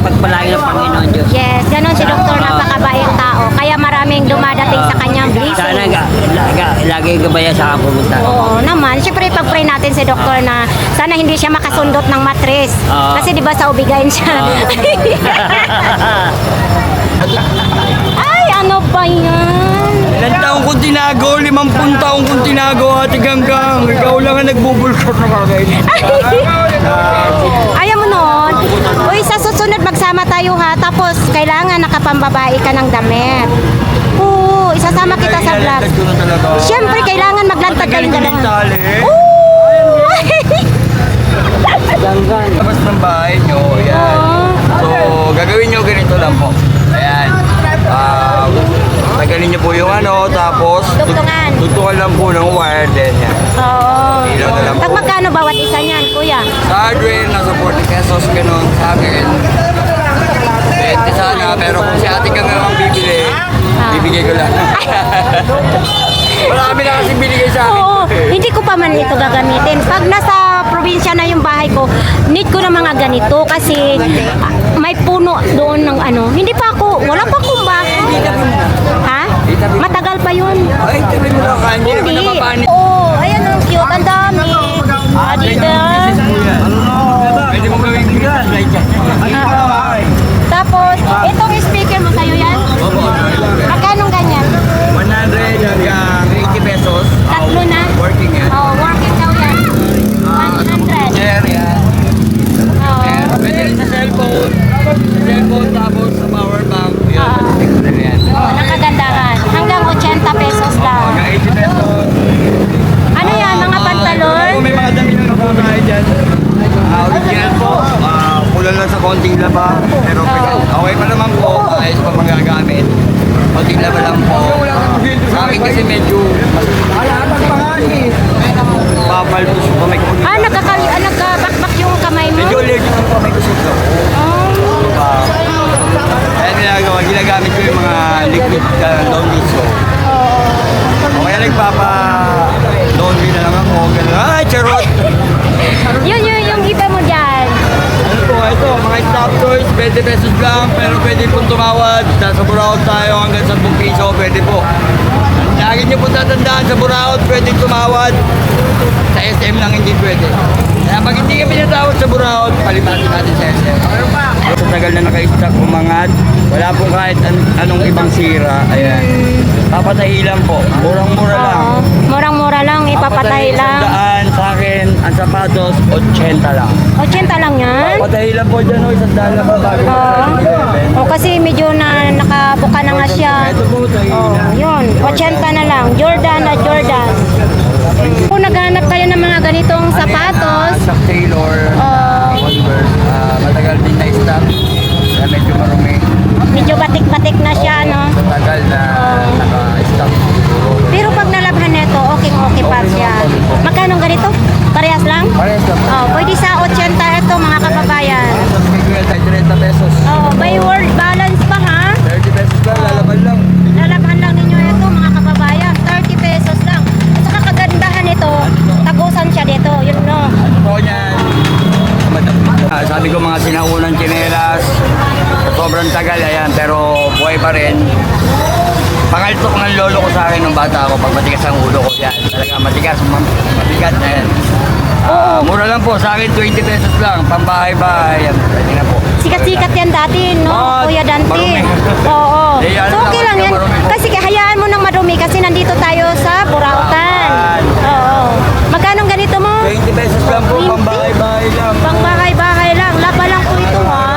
Speaker 2: Pagpalagi ng Panginoon Diyos.
Speaker 1: Yes, ganun si Doktor, napakabait tao. Kaya maraming dumadating sa kanyang
Speaker 2: Sana
Speaker 1: blessings.
Speaker 2: lagi gabaya sa akin pumunta.
Speaker 1: Oo naman. Siyempre, pag-pray natin si Doktor na sana hindi siya makasundot ng matris.
Speaker 2: Oo.
Speaker 1: Kasi di ba sa ubigayin siya. Ay, ano ba yan?
Speaker 7: Ilan taong kong tinago, 50 taong kong tinago, Ate Ganggang. Ikaw lang ang nagbubulsot na kagay.
Speaker 1: Ayaw mo nun. Uy, sa susunod magsama tayo tayo ha, tapos kailangan nakapambabae ka ng damit. Oo, isasama kita sa vlog.
Speaker 7: Ilalagdag ko na talaga.
Speaker 1: Siyempre, kailangan maglantad
Speaker 7: Matagal
Speaker 1: kayong
Speaker 7: ko ng
Speaker 1: dalawa.
Speaker 7: tali.
Speaker 1: Oo!
Speaker 7: Labas ng bahay nyo, yan. So, gagawin nyo ganito lang po. Ayan. Tagalin nyo po yung ano, tapos
Speaker 1: Dugtungan.
Speaker 7: dugtungan lang po ng wire, then yan.
Speaker 1: Oo.
Speaker 7: Ilaw na lang po.
Speaker 1: Pag magkano bawat isa niyan, kuya?
Speaker 7: Sa hardware, nasa 40 pesos, ganun. Sa akin, 20 sana, pero kung si ate ka nga ang bibili, bibigay ko lang. Marami na kasi binigay sa akin.
Speaker 1: Oo, hindi ko pa man ito gagamitin. Pag nasa probinsya na yung bahay ko, need ko na mga ganito kasi may puno doon ng ano. Hindi pa ako, wala pa akong bahay. Ha? Matagal pa yun.
Speaker 7: Ay, tabi mo lang kanya, hindi
Speaker 1: Hindi.
Speaker 7: naman napapanik.
Speaker 1: Oo, ayan ang cute, ang dami. Adidas.
Speaker 7: Pwede mo gawin yan.
Speaker 1: Tapos, itong speaker mo sa'yo yan? Magkano ganyan?
Speaker 7: 100 hanggang 80 pesos.
Speaker 1: Tatlo na?
Speaker 7: Working yan.
Speaker 1: Oo, working daw yan. 100.
Speaker 7: Chair yan.
Speaker 1: Oo.
Speaker 7: Pwede rin sa cellphone. Cellphone tapos sa power bank. Yan, pwede ko rin yan.
Speaker 1: Oo, nakagandahan. Hanggang 80 pesos lang.
Speaker 7: Hanggang 80 pesos.
Speaker 1: Ano yan, mga pantalon?
Speaker 7: Kung may mga damit na nakuha tayo dyan. Original po. Kulang lang sa konting laba. Pero okay pa naman po. Ayos pa magagamit. Konting laba lang po. Sa akin kasi medyo papalpos pa may kulit.
Speaker 1: Nagkabakbak yung kamay mo?
Speaker 7: Medyo allergic ako pa may kusog daw. Kaya ginagamit ko yung mga liquid laundry soap. O kaya nagpapa-laundry na lang ako. Ganun. Ay, charot!
Speaker 1: Yun yung iba mo dyan.
Speaker 7: Ano po, ito, mga stop toys, 20 pesos lang, pero pwede pong tumawad. Nasa Buraot tayo hanggang 10 piso, pwede po. Lagi niyo po tatandaan sa Buraot, pwede tumawad. Sa SM lang hindi pwede. Kaya pag hindi kami natawad sa Buraot, palipatin natin sa SM. Sa tagal na naka-stock umangat, wala pong kahit anong ibang sira. Ayan. Papatahi lang po. Murang-mura lang.
Speaker 1: Oo. Murang-mura lang, ipapatay lang.
Speaker 7: Daan sa akin, ang sapatos, 80 lang.
Speaker 1: 80 lang yan?
Speaker 7: Papatahi lang po dyan, o, 100 lang po bago
Speaker 1: Oo. O kasi medyo na nakabuka na nga siya.
Speaker 7: Ito po, tahi na.
Speaker 1: Yun, 80 na lang. Jordan na Jordan. Kung naghanap kayo ng mga ganitong sapatos,
Speaker 7: Sa Taylor, Converse, matagal din na stock. Kaya medyo marumi.
Speaker 1: medyo batik-batik na siya, no?
Speaker 7: Matagal na naka-stock siguro.
Speaker 1: Pero pag nalabhan nito, okay pa siya. Magkano ganito? Parehas lang?
Speaker 7: Parehas lang.
Speaker 1: Oh, pwede sa 80 ito, mga kababayan.
Speaker 7: May kuya tayo 30 pesos.
Speaker 1: Oh, may word balance pa, ha?
Speaker 7: 30 pesos lang, lalaban lang.
Speaker 1: Lalabhan lang ninyo ito, mga kababayan. 30 pesos lang. At saka kagandahan nito, tagusan siya dito. Yun, no?
Speaker 7: Ito niyan. Sabi ko mga sinaunang tsinelas, sobrang tagal, ayan, pero buhay pa rin. Pangaltok ng lolo ko sa akin nung bata ako, pag matigas ang ulo ko, yan. Talaga matigas, mabigat, ayan. Mura lang po, sa akin 20 pesos lang, pambahay-bahay, yan, pwede na po.
Speaker 1: Sikat-sikat yan dati, no?
Speaker 7: Oh,
Speaker 1: Kuya Dante.
Speaker 7: marumi.
Speaker 1: Oo.
Speaker 7: Eh, ano
Speaker 1: So, okay
Speaker 7: lang,
Speaker 1: lang yan.
Speaker 7: marumi po.
Speaker 1: Kasi hayaan mo nang madumi kasi nandito tayo sa Burautan. Oo. Magkano ganito mo?
Speaker 7: 20 pesos lang po,
Speaker 1: 20?
Speaker 7: pambahay-bahay lang.
Speaker 1: Pang bahay-bahay lang. Laba lang po ito, ha?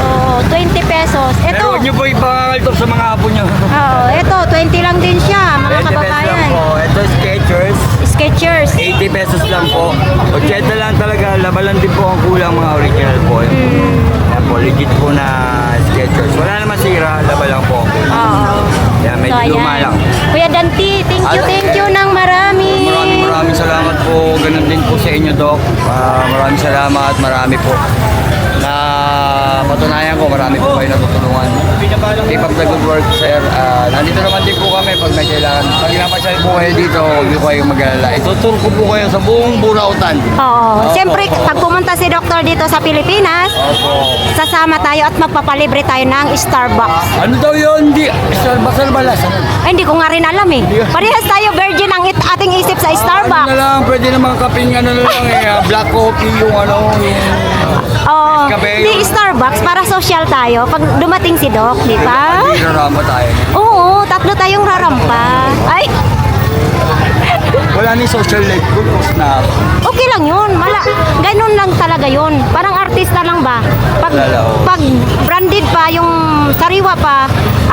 Speaker 1: Oo, 20 pesos.
Speaker 7: Pero
Speaker 1: Ito.
Speaker 7: huwag niyo po ipangaltok sa mga apo niyo.
Speaker 1: Oo, ito, 20 lang din siya, mga
Speaker 7: 20 pesos lang
Speaker 1: kababayan.
Speaker 7: po. Ito Skechers,
Speaker 1: Skechers.
Speaker 7: 80 pesos lang po. 80 lang talaga, labalan din po ang kulang mga original po. Yan po, legit po na Skechers. Wala naman sira, laba lang po.
Speaker 1: Oo.
Speaker 7: Yan, medyo
Speaker 1: So,
Speaker 7: luma
Speaker 1: ayan.
Speaker 7: lang.
Speaker 1: Kuya Dante, thank you ng marami.
Speaker 7: Maraming salamat po. Ganun din po sa inyo, Doc. Maraming salamat, marami po. Na patunayan ko, marami po kayo natutulungan. Keep up the good work, sir. Nandito naman din po kami pag may kailangan. Pag napasyal po kayo dito, huwag niyo kayong mag-alala. Ituturo ko po kayo sa buong Burautan.
Speaker 1: Oo. Siyempre, pag pumunta si Doktor dito sa Pilipinas,
Speaker 7: Opo.
Speaker 1: sasama tayo at magpapalibre tayo ng Starbucks.
Speaker 7: Ano daw yun? Hindi. Starbucks na balas.
Speaker 1: Ay, hindi ko nga rin alam eh. Parehas tayo virgin ang ating isip sa
Speaker 7: Ano na
Speaker 1: Starbucks.
Speaker 7: lang, pwede naman kaping ano na lang black coffee yung ano,
Speaker 1: Oo.
Speaker 7: Kape.
Speaker 1: Di Starbucks, para social tayo. Pag dumating si Doc, di ba?
Speaker 7: Hirarama tayo.
Speaker 1: Oo, tatlo tayong rarampa. Ay,
Speaker 7: Wala ni social life ko. Na
Speaker 1: okay lang yun. Ganun lang talaga yun. Parang artista lang ba? Pag
Speaker 7: Lala, oo.
Speaker 1: branded sariwa pa,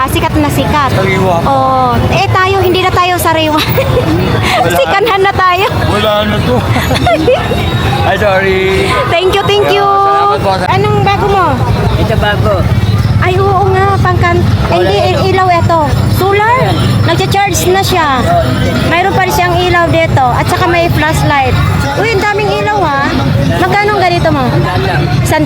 Speaker 1: sikat na sikat.
Speaker 7: Sariwa.
Speaker 1: Oh, tayo hindi na tayo sariwa. Sikanhan na tayo.
Speaker 7: Wala na to. Ay, sorry.
Speaker 1: Thank you, thank you.
Speaker 7: Salamat po.
Speaker 1: Anong bago mo?
Speaker 2: Ito bago.
Speaker 1: Ay, oo nga, hindi, ilaw ito. Solar? Nagcha-charge na siya. Mayroon pa rin siyang ilaw dito. At saka may flashlight. Uy, ang daming ilaw ha. Magkano ang ganito mo? 100?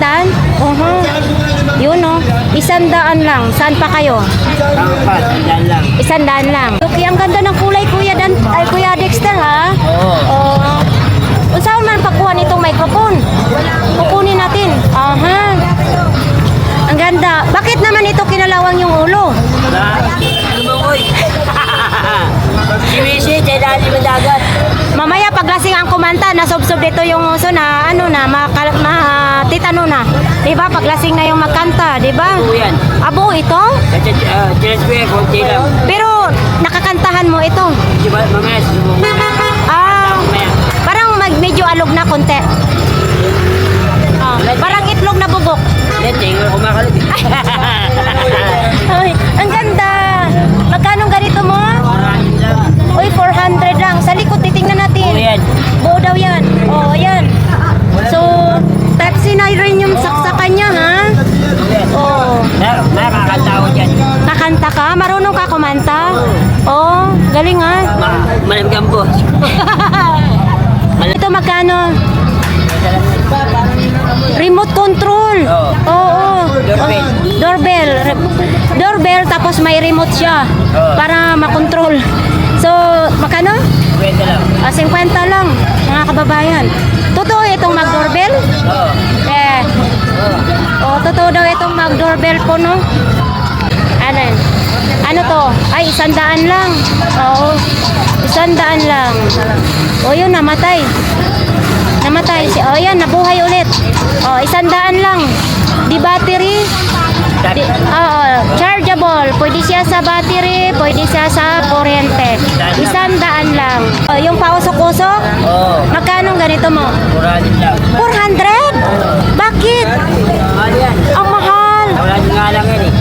Speaker 1: Yun oh. 100 lang. Saan pa kayo?
Speaker 2: Pangpat. Yan lang.
Speaker 1: 100 lang. Okay, ang ganda ng kulay, Kuya Dexter ha? Oo. Saan man pagkuha nitong microphone? Kukunin natin. Aha. Ang ganda. Bakit naman ito kinalawang yung ulo?
Speaker 2: Lumangoy. Siwisi, dahil sa dagat.
Speaker 1: Mamaya paglasing ang kumanta, nasubsob dito yung uso na titano na. Diba? Paglasing na yung magkanta, diba?
Speaker 2: Ito yan.
Speaker 1: Abo, ito?
Speaker 2: Transfer, konti lang.
Speaker 1: Pero nakakantahan mo ito.
Speaker 2: Diba, mamaya, mamaya.
Speaker 1: Parang medyo alog na konti. Parang itlog na bubok.
Speaker 2: Hindi, tingin ko kumakalit.
Speaker 1: Ay, ang ganda. Magkano ganito mo?
Speaker 2: Maraming lang.
Speaker 1: Uy, 400 lang. Sa likod, titingnan natin.
Speaker 2: Oo, yan.
Speaker 1: Buo daw yan. Oo, yan. So, Pepsi na rin yung saksakan niya, ha? Oo.
Speaker 2: Nakakanta ko dyan.
Speaker 1: Kakanta ka? Marunong ka kumanta? Oo, galing ha?
Speaker 2: Malamgang boss.
Speaker 1: Ito magkano? Remote control. Oo.
Speaker 2: Doorbell.
Speaker 1: Doorbell, tapos may remote siya para makontrol. So, magkano?
Speaker 2: Pwede lang.
Speaker 1: 50 lang, mga kababayan. Totoo itong mag-doorbell?
Speaker 2: Oo.
Speaker 1: Totoo daw itong mag-doorbell po, no? Ano to? Ay, 100 lang. Oo. 100 lang. O, yun, namatay. Yan, nabuhay ulit. 100 lang. Di battery. Chargeable. Pwede siya sa battery, pwede siya sa kuryente. 100 lang. Yung pausok-usok?
Speaker 2: Oo.
Speaker 1: Magkano ganito mo?
Speaker 2: Murahin lang.
Speaker 1: 400? Bakit?
Speaker 2: Mahal yan.
Speaker 1: Ang mahal.
Speaker 2: Wala nga lang yan eh.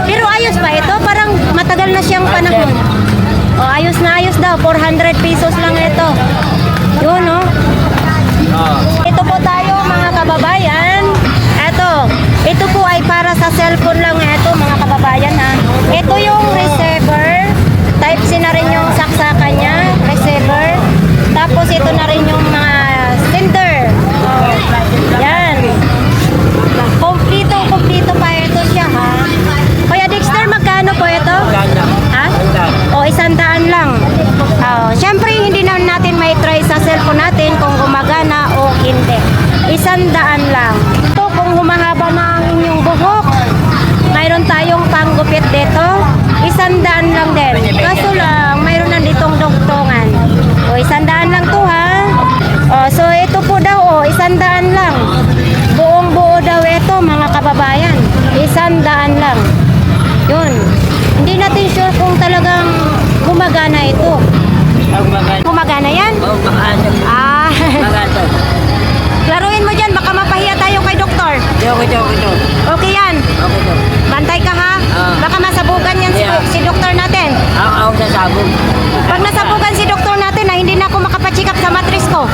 Speaker 1: Pero ayos pa ito, parang matagal na siyang panahon. Ayos na ayos daw, 400 pesos lang ito. Yun, no? Ito po tayo, mga kababayan. Ito po ay para sa cellphone lang ito, mga kababayan, ha. Ito yung receiver. Type C na rin yung saksakan niya, receiver. Tapos ito na rin yung mga sender. Yan. Kompleto pa ito siya, ha. Kuya Dexter, magkano po ito? Ha? 100 lang. Siyempre, hindi na natin may try sa cellphone natin kung gumagana o hindi. 100 lang. Ito, kung humahaba na ang inyong buhok, mayroon tayong panggupit dito. 100 lang din. Kaso lang, mayroon na ditong dugtungan. 100 lang to, ha. So, ito po daw, 100 lang. Buong buo daw ito, mga kababayan. 100 lang. Yun. Hindi natin sure kung talagang gumagana ito.
Speaker 2: Ang maganda.
Speaker 1: Gumagana yan?
Speaker 2: Oo, maganda. Maganda.
Speaker 1: Klaruin mo dyan, baka mapahiya tayo kay doktor.
Speaker 2: Ito.
Speaker 1: Okay yan.
Speaker 2: Okay to.
Speaker 1: Bantay ka ha. Baka masabugan yan si doktor natin.
Speaker 2: Ako sa sabog.
Speaker 1: Pag nasabugan si doktor natin, hindi na ako makapacheck up sa matris ko.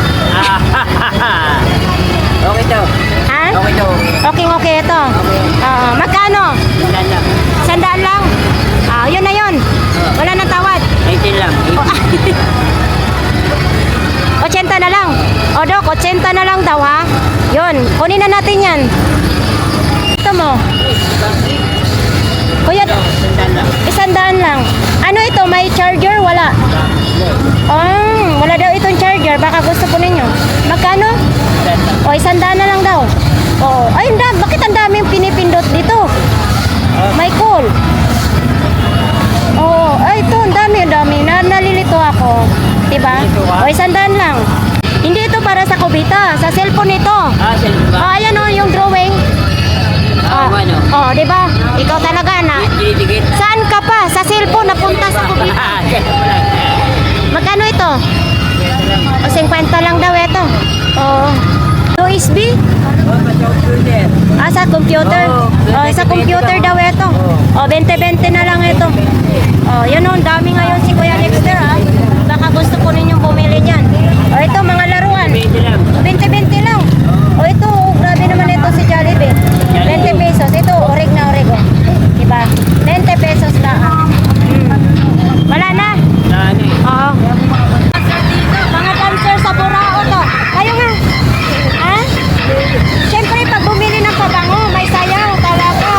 Speaker 2: Okay to.
Speaker 1: Ha?
Speaker 2: Okay to.
Speaker 1: Okay ito. Magkano?
Speaker 2: Maganda.
Speaker 1: 100 lang. Yun na yun. Wala nang tawad.
Speaker 2: 18 lang.
Speaker 1: 80 na lang. Dok, 80 na lang daw ha. Yun, kunin na natin yan. Ito mo. Kuya, 100 lang. Ano ito, may charger? Wala. Wala daw itong charger. Baka gusto po ninyo. Magkano? 100 na lang daw. Ay, bakit ang daming pinipindot dito? May call. Ay, ito, ang dami. Nalilito ako. Diba? 100 lang. Hindi ito para sa kubita. Sa cellphone ito.
Speaker 2: Selva.
Speaker 1: Ayan yung drawing. Diba? Ikaw talaga na.
Speaker 2: Dikit.
Speaker 1: Saan ka pa? Sa cellphone, napunta sa kubita. Magkano ito? 50 lang daw ito. USB? Sa computer. Oh, sa computer daw ito. Oh, 20-20 na lang ito. Oh, yun o, ang dami ngayon si Kuya Dexter ha. Baka gusto po ninyong bumili niyan. Oh, ito mga laruan. 20-20 lang. Oh, ito, grabe naman ito si Jollibee. 20 pesos. Ito, orig na orig. Oh. Diba? 20 pesos lang. Wala na. Oo. Mga dancer sa Burao to. Kayo nga. Ha? Siyempre, pag bumili ng pabango, may sayaw talaga.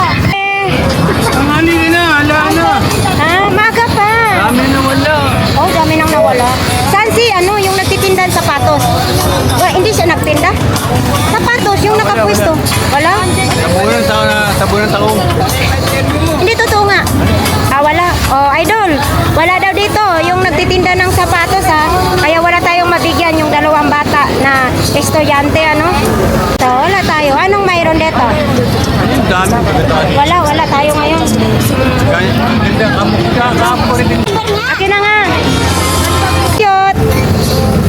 Speaker 3: Ang halili na, ala na.
Speaker 1: Ha? Maga pa.
Speaker 3: Kami na wala.
Speaker 1: Oh, dami nang nawala. Saan si, yung nagtitinda ng sapatos? Hindi siya nagtinda? Sapatos, yung nakapwisto. Wala?
Speaker 3: Tabunan ako.
Speaker 1: Hindi totoo nga. Wala. Oh, idol. Wala daw dito yung nagtitinda ng sapatos ha. Kaya wala tayong mabigyan yung dalawang bata na estudyante ano. So, wala tayo. Anong mayroon dito? Wala tayo ngayon. Akin na nga. Cute.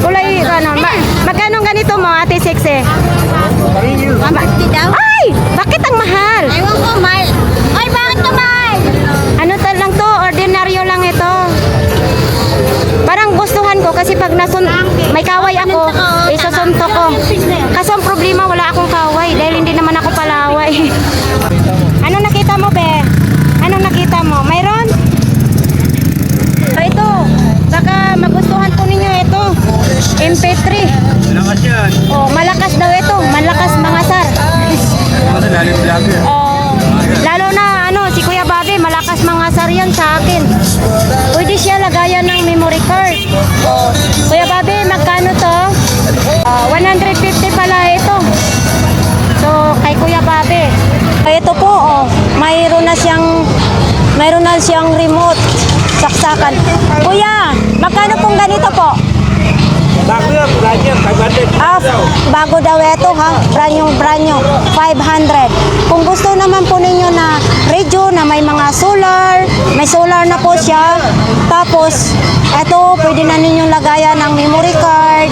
Speaker 1: Kulay magkano ganito mo, Ate Sexy? Ay! Bakit ang mahal?
Speaker 4: Ewan ko, mahal. Ay, bakit ka mahal?
Speaker 1: Ano lang to? Ordinaryo lang ito. Parang gustuhan ko kasi pag may kaway ako, isusunto ko. Kaso ang problema, wala akong kaway dahil hindi naman ako palaway. Anong nakita mo, be? Anong nakita mo? Mayroon? Ito. Baka magustuhan po ninyo ito. MP3.
Speaker 3: Lakas yan.
Speaker 1: Oh, malakas daw ito. Malakas mga sar.
Speaker 3: Lalim vlogger.
Speaker 1: Oh, lalo na si Kuya Bobby, malakas mga sar yan sa akin. Pwede siya lagayan ng memory card. Oh, Kuya Bobby, magkano to? 150 pala ito. So, kay Kuya Bobby. Ito po, mayroon na siyang remote. Saksakan. Kuya, magkano pong ganito po?
Speaker 7: Bago yan, Roger, 500.
Speaker 1: Bago daw ito ha, brand 500. Kung gusto naman po ninyo na radio na may mga solar, may solar na po siya. Tapos, ito pwede na ninyong lagayan ng memory card,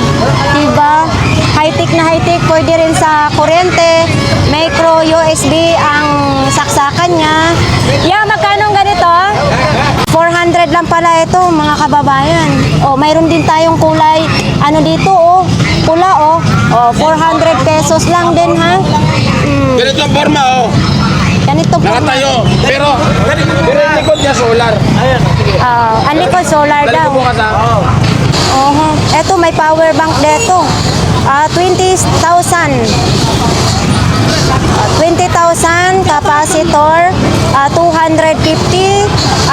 Speaker 1: diba? High-tech na high-tech, pwede rin sa kuryente, micro USB ang saksakan niya. Yeah, magkano ganito? 400 lang pala ito mga kababayan. Mayroon din tayong kulay dito pula 400 pesos lang din ha.
Speaker 7: Ganito ang forma,
Speaker 1: Ganito po.
Speaker 7: Nakatayo. Pero yung likod niya solar. Ayan.
Speaker 1: Ang likod solar daw.
Speaker 7: Bukas
Speaker 1: Ito may power bank dito. 20,000 capacitor, 250,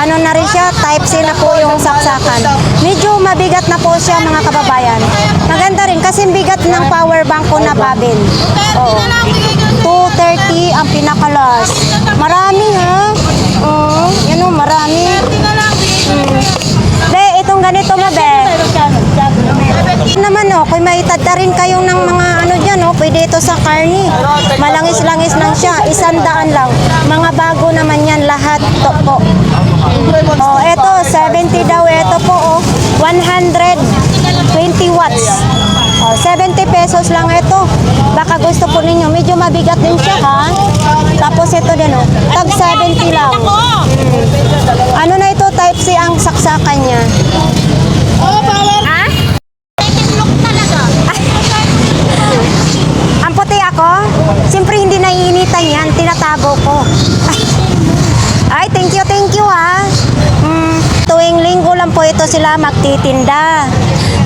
Speaker 1: na rin siya, type C na po yung saksakan. Medyo mabigat na po siya mga kababayan. Maganda rin kasi bigat ng power bank ko na Babel. 230 ang pinakalas. Marami ha. Marami. Be, itong ganito mo, be. Naman kung may itadta rin kayo ng mga dyan, pwede ito sa Carney. Malangis-langis lang siya, 100 lang. Mga bago naman yan lahat to po. Ito, 70 daw, ito po, 120 watts. 70 pesos lang ito. Baka gusto po ninyo, medyo mabigat din siya ha. Tapos ito din tag 70 lang. Ano na ito, type C ang saksakan niya. Ha? Ang puti ako? Siyempre hindi naiinitan yan, tinatago ko. Ay, thank you ha. Tuwing linggo lang po ito sila magtitinda.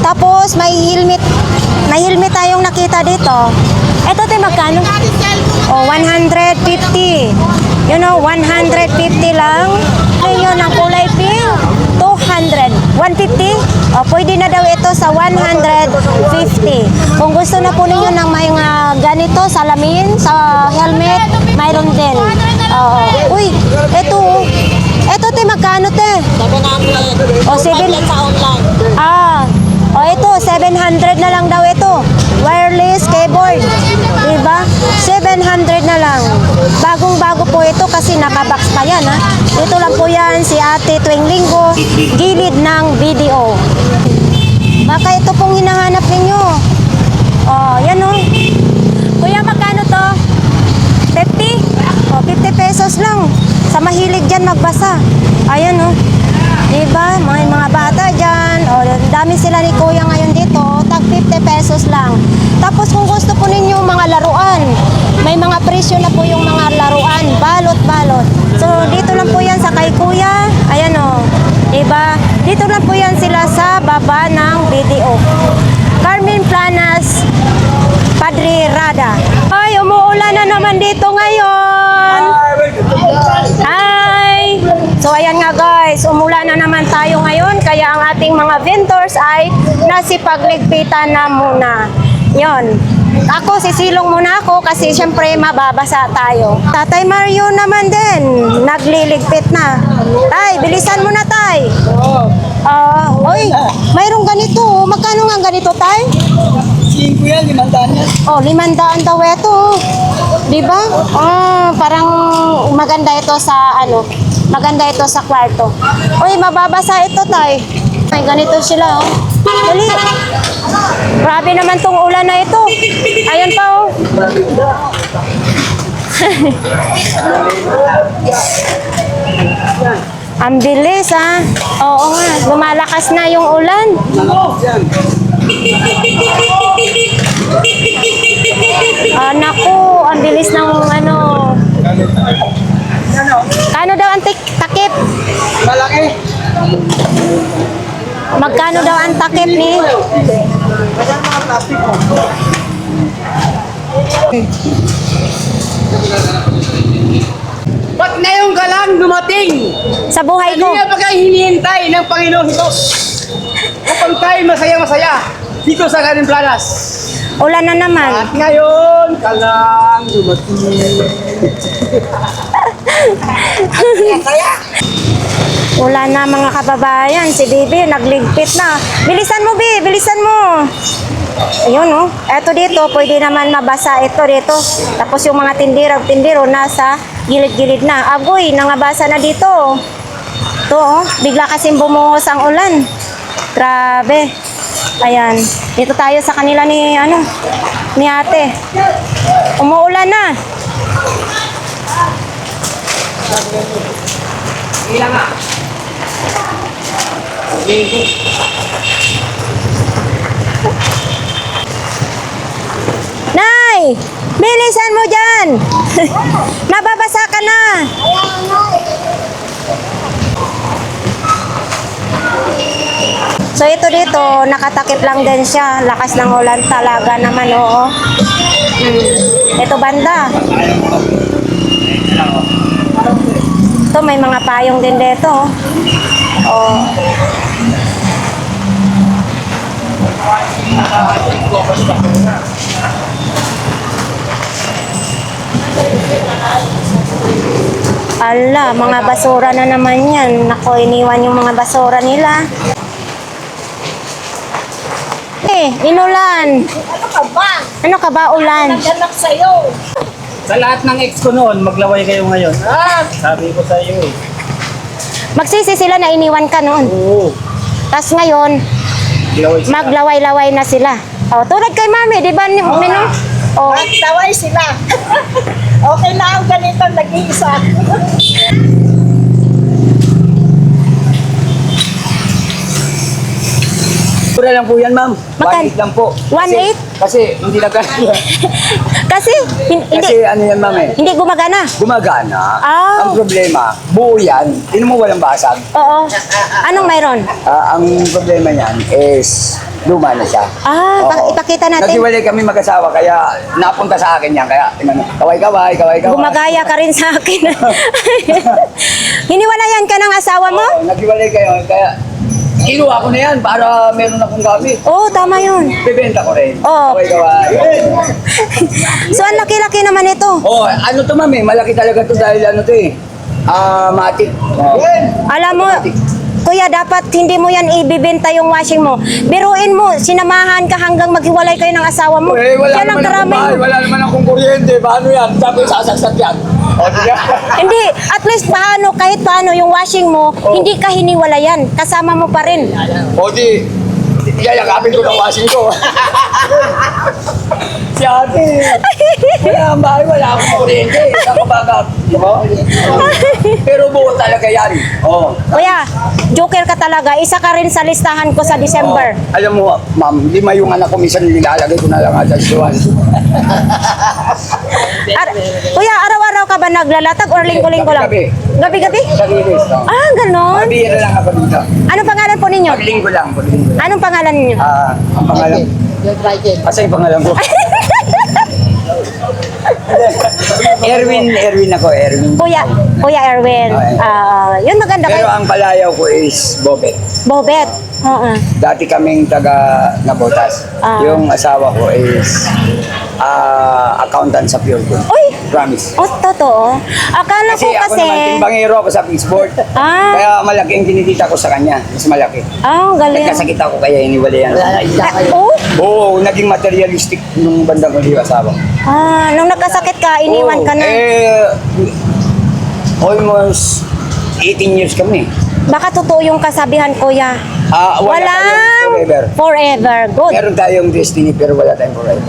Speaker 1: Tapos may helmet tayong nakita dito. Ito tayo magkano? 150. 150 lang. Ayun ang kulay pink. 200. 150? Pwede na daw ito sa 150. Kung gusto na po ninyo ng may ganito, salamin, sa helmet, mayroon din. Uy, ito te, magkano te? 700. 700 sa online. Ito, 700 na lang daw ito. Wireless keyboard. Diba? 700 na lang. Bagong-bago po ito kasi nakabox pa yan ha. Dito lang po yan si ate tuwing linggo, gilid ng video. Baka ito pong hinahanap ninyo. Yan Kuya, magkano to? 50? pesos lang. Sa mahilig dyan magbasa. Ayan oh. Diba? Mga bata dyan. O, dami sila ni Kuya ngayon dito. Tag 50 pesos lang. Tapos kung gusto po ninyo mga laruan, may mga presyo na po yung mga laruan. Balot-balot. So, dito lang po yan sa kay Kuya. Ayan o. Diba? Dito lang po yan sila sa baba ng BDO. Carmen Planas, Padre Rada. Ay, umuulan na naman dito ngayon. Hi! So, ayan nga guys, umulan na naman tayo ngayon. Kaya ang ating mga vendors ay nasipagligpitan na muna. Yon. Ako, sisilong muna ako kasi syempre mababasa tayo. Tatay Mario naman din, nagliligpit na. Tay, bilisan mo na, Tay. Oy, mayroong ganito. Magkano nga ganito, Tay?
Speaker 3: 5 yan, 500 yan.
Speaker 1: Oh, 500 daw ito. Di ba? Parang maganda ito sa maganda ito sa kwarto. Uy, mababasa ito, Tay. Ay, ganito sila, oh. Dali. Grabe naman tong ulan na ito. Ayan pa, oh. Ang bilis, ah. Oo nga, lumalakas na yung ulan. Naku, ang bilis ng Kano daw ang takip?
Speaker 3: Malaki.
Speaker 1: Magkano daw ang takip ni?
Speaker 3: Ba't ngayon ka lang dumating?
Speaker 1: Sa buhay ko.
Speaker 3: Hindi nga ba kayo hinihintay ng Panginoon ito? Upang tayo masaya-masaya dito sa Carmen Planas.
Speaker 1: Ulan na naman.
Speaker 3: At ngayon ka lang dumating.
Speaker 1: Wala na mga kababayan. Si Bibi nagligpit na. Bilisan mo, Bi. Bilisan mo. Ayun, oh. Eto dito, pwede naman mabasa ito dito. Tapos yung mga tindiro nasa gilid-gilid na. Agoy, nangabasa na dito. Ito, oh. Bigla kasing bumuhos ang ulan. Grabe. Ayan. Dito tayo sa kanila ni ate. Umuulan na.
Speaker 3: Ilang nga.
Speaker 1: Nay! Bilisan mo dyan! Nababasa ka na! So ito dito, nakatakip lang din siya. Lakas ng ulan talaga naman, oo. Ito banda. Ito may mga payong din dito. Oh. Ala, mga basura na naman yan. Nako, iniwan yung mga basura nila. Inulan.
Speaker 4: Ano ka ba?
Speaker 1: Ano ka ba, ulan?
Speaker 4: Naganak sa'yo.
Speaker 2: Sa lahat ng ex ko noon, maglaway kayo ngayon. Sabi ko sa iyo eh.
Speaker 1: Magsisi sila na iniwan ka noon.
Speaker 2: Oo.
Speaker 1: Tapos ngayon,
Speaker 2: Maglaway sila.
Speaker 1: maglaway-laway na sila. Oh, tulad kay Mami, di ba? Oh.
Speaker 4: Taway sila. Okay na ang ganito, nag-iisa.
Speaker 7: Mura lang po yan, ma'am.
Speaker 1: Magkano?
Speaker 7: 1.8 lang po.
Speaker 1: 1.8?
Speaker 7: Kasi hindi na kaya.
Speaker 1: Kasi,
Speaker 7: Kasi ano yan, ma'am eh.
Speaker 1: hindi gumagana.
Speaker 7: Gumagana.
Speaker 1: Ah.
Speaker 7: Ang problema, buo yan. Hindi mo walang basag.
Speaker 1: Oo. Anong mayroon?
Speaker 7: Ang problema niyan is luma na siya. Oo.
Speaker 1: Ipakita natin.
Speaker 7: Naghiwalay kami mag-asawa, kaya napunta sa akin yan. Kaya, kaway-kaway.
Speaker 1: Gumagaya ka rin sa akin. Hiniwalayan ka ng asawa mo?
Speaker 7: Oo, naghiwalay kayo. Kaya, kinuha ko na yan para meron akong gamit.
Speaker 1: Oo, tama yun.
Speaker 7: Bibenta ko rin.
Speaker 1: Oo.
Speaker 7: Kaway-kaway.
Speaker 1: So, ang laki-laki naman ito.
Speaker 7: Oh, ano to ma'am eh, malaki talaga to dahil ano to eh. Matik.
Speaker 1: Alam mo, Kuya, dapat hindi mo yan ibibenta yung washing mo. Biruin mo, sinamahan ka hanggang maghiwalay kayo ng asawa mo.
Speaker 7: Eh, wala
Speaker 1: Yan ang
Speaker 7: naman akong
Speaker 1: karami.
Speaker 7: bahay, wala naman akong kuryente. Paano yan? Sabi sasaksak yan. O, diba?
Speaker 1: Hindi, at least kahit paano yung washing mo, hindi ka hiniwalayan. Kasama mo pa rin.
Speaker 7: O di, yayakapin ko ng washing ko. Si ate. Wala ang bahay, wala akong kuryente. Saan ka bagat? Pero buo talaga yan. Oo.
Speaker 1: Kuya, joker ka talaga. Isa ka rin sa listahan ko sa December.
Speaker 7: Alam mo, ma'am, lima yung anak ko, minsan nilalagay ko na lang at aswan.
Speaker 1: Kuya, araw-araw ka ba naglalatag or linggo-linggo lang?
Speaker 7: Gabi.
Speaker 1: Gabi-gabi?
Speaker 7: Sarili.
Speaker 1: Ah, ganon.
Speaker 7: Mabihira lang ako dito.
Speaker 1: Anong pangalan po ninyo?
Speaker 7: Paglinggo lang, paglinggo lang.
Speaker 1: Anong pangalan ninyo?
Speaker 7: Ang pangalan. Asa yung pangalan ko? Erwin ako, Erwin.
Speaker 1: Kuya Erwin. Yun maganda
Speaker 7: Pero
Speaker 1: kayo.
Speaker 7: ang palayaw ko is Bobet.
Speaker 1: Bobet. Oo.
Speaker 7: Dati kaming taga Nabotas. Yung asawa ko is accountant sa Pure Gold.
Speaker 1: Uy!
Speaker 7: Promise.
Speaker 1: Oh, totoo. Akala ko
Speaker 7: Ako
Speaker 1: kasi...
Speaker 7: naman timbangero ako sa Pittsburgh.
Speaker 1: Ah.
Speaker 7: Kaya malaki ang kinikita ko sa kanya. Mas malaki.
Speaker 1: Ah, galing.
Speaker 7: Nagkasakit ako kaya iniwalayan.
Speaker 1: Oh?
Speaker 7: Oo, naging materialistic nung bandang huli yung asawa ko.
Speaker 1: Nung nagkasakit ka, iniwan ka na.
Speaker 7: Almost 18 years kami.
Speaker 1: Baka totoo yung kasabihan, kuya.
Speaker 7: Wala
Speaker 1: Walang
Speaker 7: tayong forever.
Speaker 1: forever. Good.
Speaker 7: Meron tayong destiny pero wala tayong forever.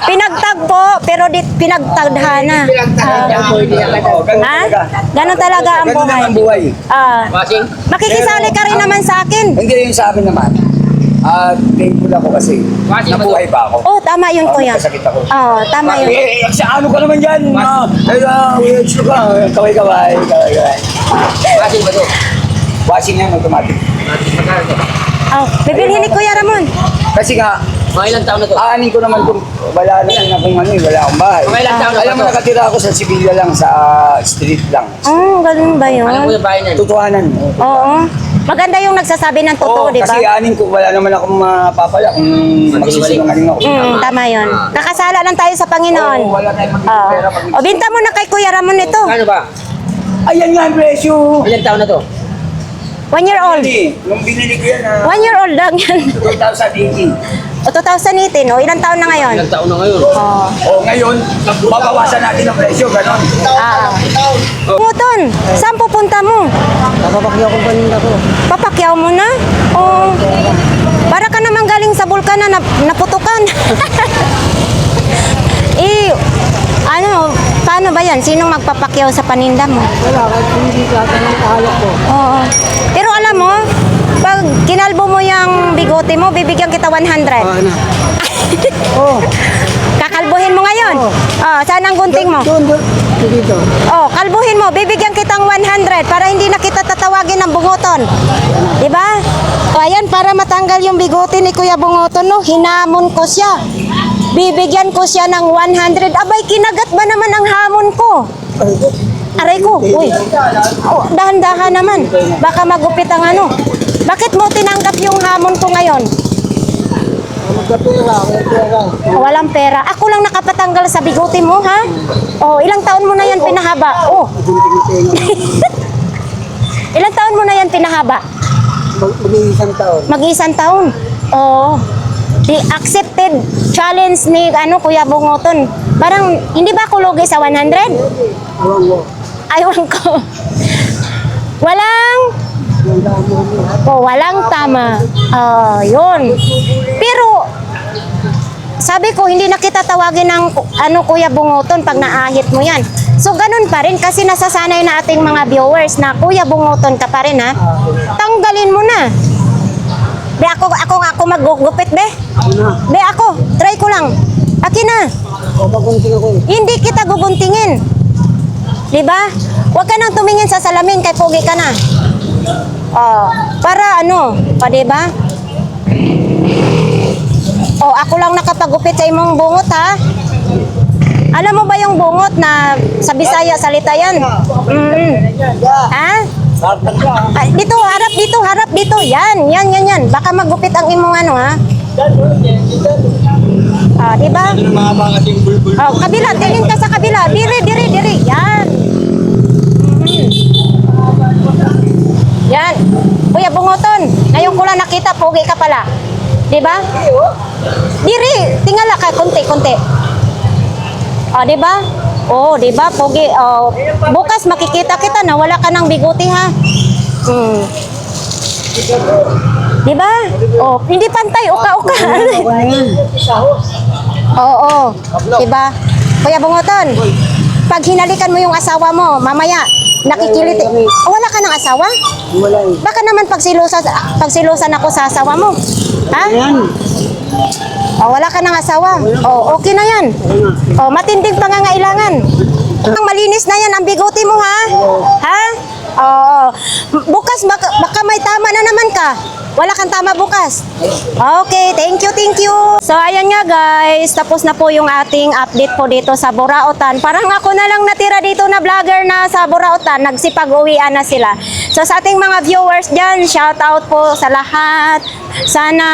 Speaker 1: Pinagtagpo, pero pinagtagdhana.
Speaker 7: Oo, ganun
Speaker 1: Ha?
Speaker 7: talaga.
Speaker 1: Ganon talaga ang
Speaker 7: Ganun
Speaker 1: buhay.
Speaker 7: ang buhay.
Speaker 1: Makikisali ka rin naman sa akin.
Speaker 7: Hindi yung sa akin naman. Thankful ako kasi nabuhay pa ako.
Speaker 1: Oh, tama yun, kuya.
Speaker 7: Nagkasakit ako.
Speaker 1: Tama yun.
Speaker 7: Sa ano ka naman dyan? Wait ka. Kaway-kaway. Washing ba ito? Washing yan, automatic.
Speaker 1: Bibilhin ni Kuya Ramon.
Speaker 7: Kasi nga,
Speaker 5: Mga ilang taon na to?
Speaker 7: aanin ko naman kung wala na rin akong wala akong bahay.
Speaker 5: Mga ilang taon na
Speaker 7: Alam mo,
Speaker 5: to?
Speaker 7: nakatira ako sa Sevilla lang, sa street lang.
Speaker 1: Ganun ba yun?
Speaker 5: Ano po yung bahay na yun?
Speaker 7: Tutuhanan.
Speaker 1: Oo. Maganda yung nagsasabi ng totoo, di ba?
Speaker 7: Kasi aanin ko, wala naman akong mapapala kung magsisinungaling ako.
Speaker 1: Tama yun. Nakasala lang tayo sa Panginoon.
Speaker 7: Oo, wala tayong
Speaker 1: Oo.
Speaker 7: magiging pera pag
Speaker 1: O, binta mo na kay Kuya Ramon ito.
Speaker 5: Ano ba?
Speaker 7: Ayan nga ang presyo.
Speaker 5: Ilang taon na to?
Speaker 1: 1 year old.
Speaker 7: Hindi, nung binili ko yan,
Speaker 1: 1 year old lang yan.
Speaker 7: 2018.
Speaker 1: O, 2018. O, ilang taon na ngayon?
Speaker 5: Ilang taon na ngayon?
Speaker 7: O ngayon, babawasan natin ang presyo, ganon.
Speaker 1: Muton, saan pupunta mo?
Speaker 3: Napapakyaw ko paninda ko.
Speaker 1: Papakyaw mo na? O, para ka naman galing sa bulkan na naputukan. Paano ba yan? Sinong magpapakyaw sa paninda mo?
Speaker 3: Wala, kahit hindi ka ng kahalok ko.
Speaker 1: Oo. Pero alam mo, pag kinalbo mo yung bigote mo, bibigyan kita 100.
Speaker 3: Ano? Oh,
Speaker 1: Kakalbuhin mo ngayon. Saan ang gunting mo?
Speaker 3: doon. Dito.
Speaker 1: Kalbuhin mo, bibigyan kitang 100 para hindi na kita tatawagin ng bungoton. Diba? Ayan, para matanggal yung bigote ni Kuya Bungoton, no? Hinamon ko siya. Bibigyan ko siya ng 100. Abay, kinagat ba naman ang hamon ko? Aray ko, uy. Dahan-dahan naman. Baka magupit ang ano. Bakit mo tinanggap yung hamon ko ngayon?
Speaker 3: Magkapira, magkapira.
Speaker 1: Walang pera. Ako lang nakapatanggal sa bigote mo, ha? Ilang taon mo na yan pinahaba? Ilang taon mo na yan pinahaba?
Speaker 3: Mag-iisang taon.
Speaker 1: Mag-isang taon. The accepted challenge ni Kuya Bungoton. Parang, hindi ba ako lugi sa 100?
Speaker 3: Awang mo.
Speaker 1: Aywan ko. Walang tama. Yun. Pero, sabi ko, hindi na kita tawagin ng Kuya Bungoton pag naahit mo yan. So, ganun pa rin kasi nasasanay na ating mga viewers na Kuya Bungoton ka pa rin, ha? Tanggalin mo na. Be, ako maggugupit, be. Be, ako. Try ko lang. Akin na.
Speaker 3: Pagunting ako.
Speaker 1: Hindi kita guguntingin. Diba? Huwag ka nang tumingin sa salamin kay pogi ka na. Para diba? Ako lang nakapagupit sa imong bungot, ha? Alam mo ba yung bungot na sa Bisaya salita yan? Ha? Dito, harap dito. Yan. Baka magupit ang imong ha? Diba? Kabila, tingin ka sa kabila. Diri. Yan. Yan. Kuya Bungoton, ngayon ko lang nakita, pogi ka pala. Diba? Diri, tingala ka, konti. Diba? Diba, pogi. Bukas makikita kita na wala ka ng bigote, ha? Diba? Hindi pantay, uka-uka. Oo. Diba? Kuya Bungoton, pag hinalikan mo yung asawa mo, mamaya, nakikiliti. Wala ka ng asawa?
Speaker 3: Wala eh.
Speaker 1: Baka naman pagsilusan ako sa asawa mo. Ha? Wala ka ng asawa. Okay na yan. Matinding pangangailangan. Ang malinis na yan, ang bigote mo ha? Ha? Bukas baka may tama na naman ka. Wala kang tama bukas. Okay, thank you. So, ayan nga guys, tapos na po yung ating update po dito sa Burautan. Parang ako na lang natira dito na vlogger na sa Burautan, nagsipag-uwian na sila. So, sa ating mga viewers dyan, shout out po sa lahat. Sana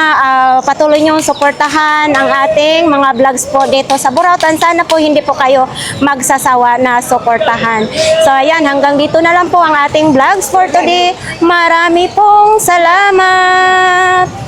Speaker 1: patuloy niyong suportahan ang ating mga vlogs po dito sa Burautan. Sana po hindi po kayo magsasawa na suportahan. So, ayan, hanggang dito na lang po ang ating vlogs for today. Marami pong salamat!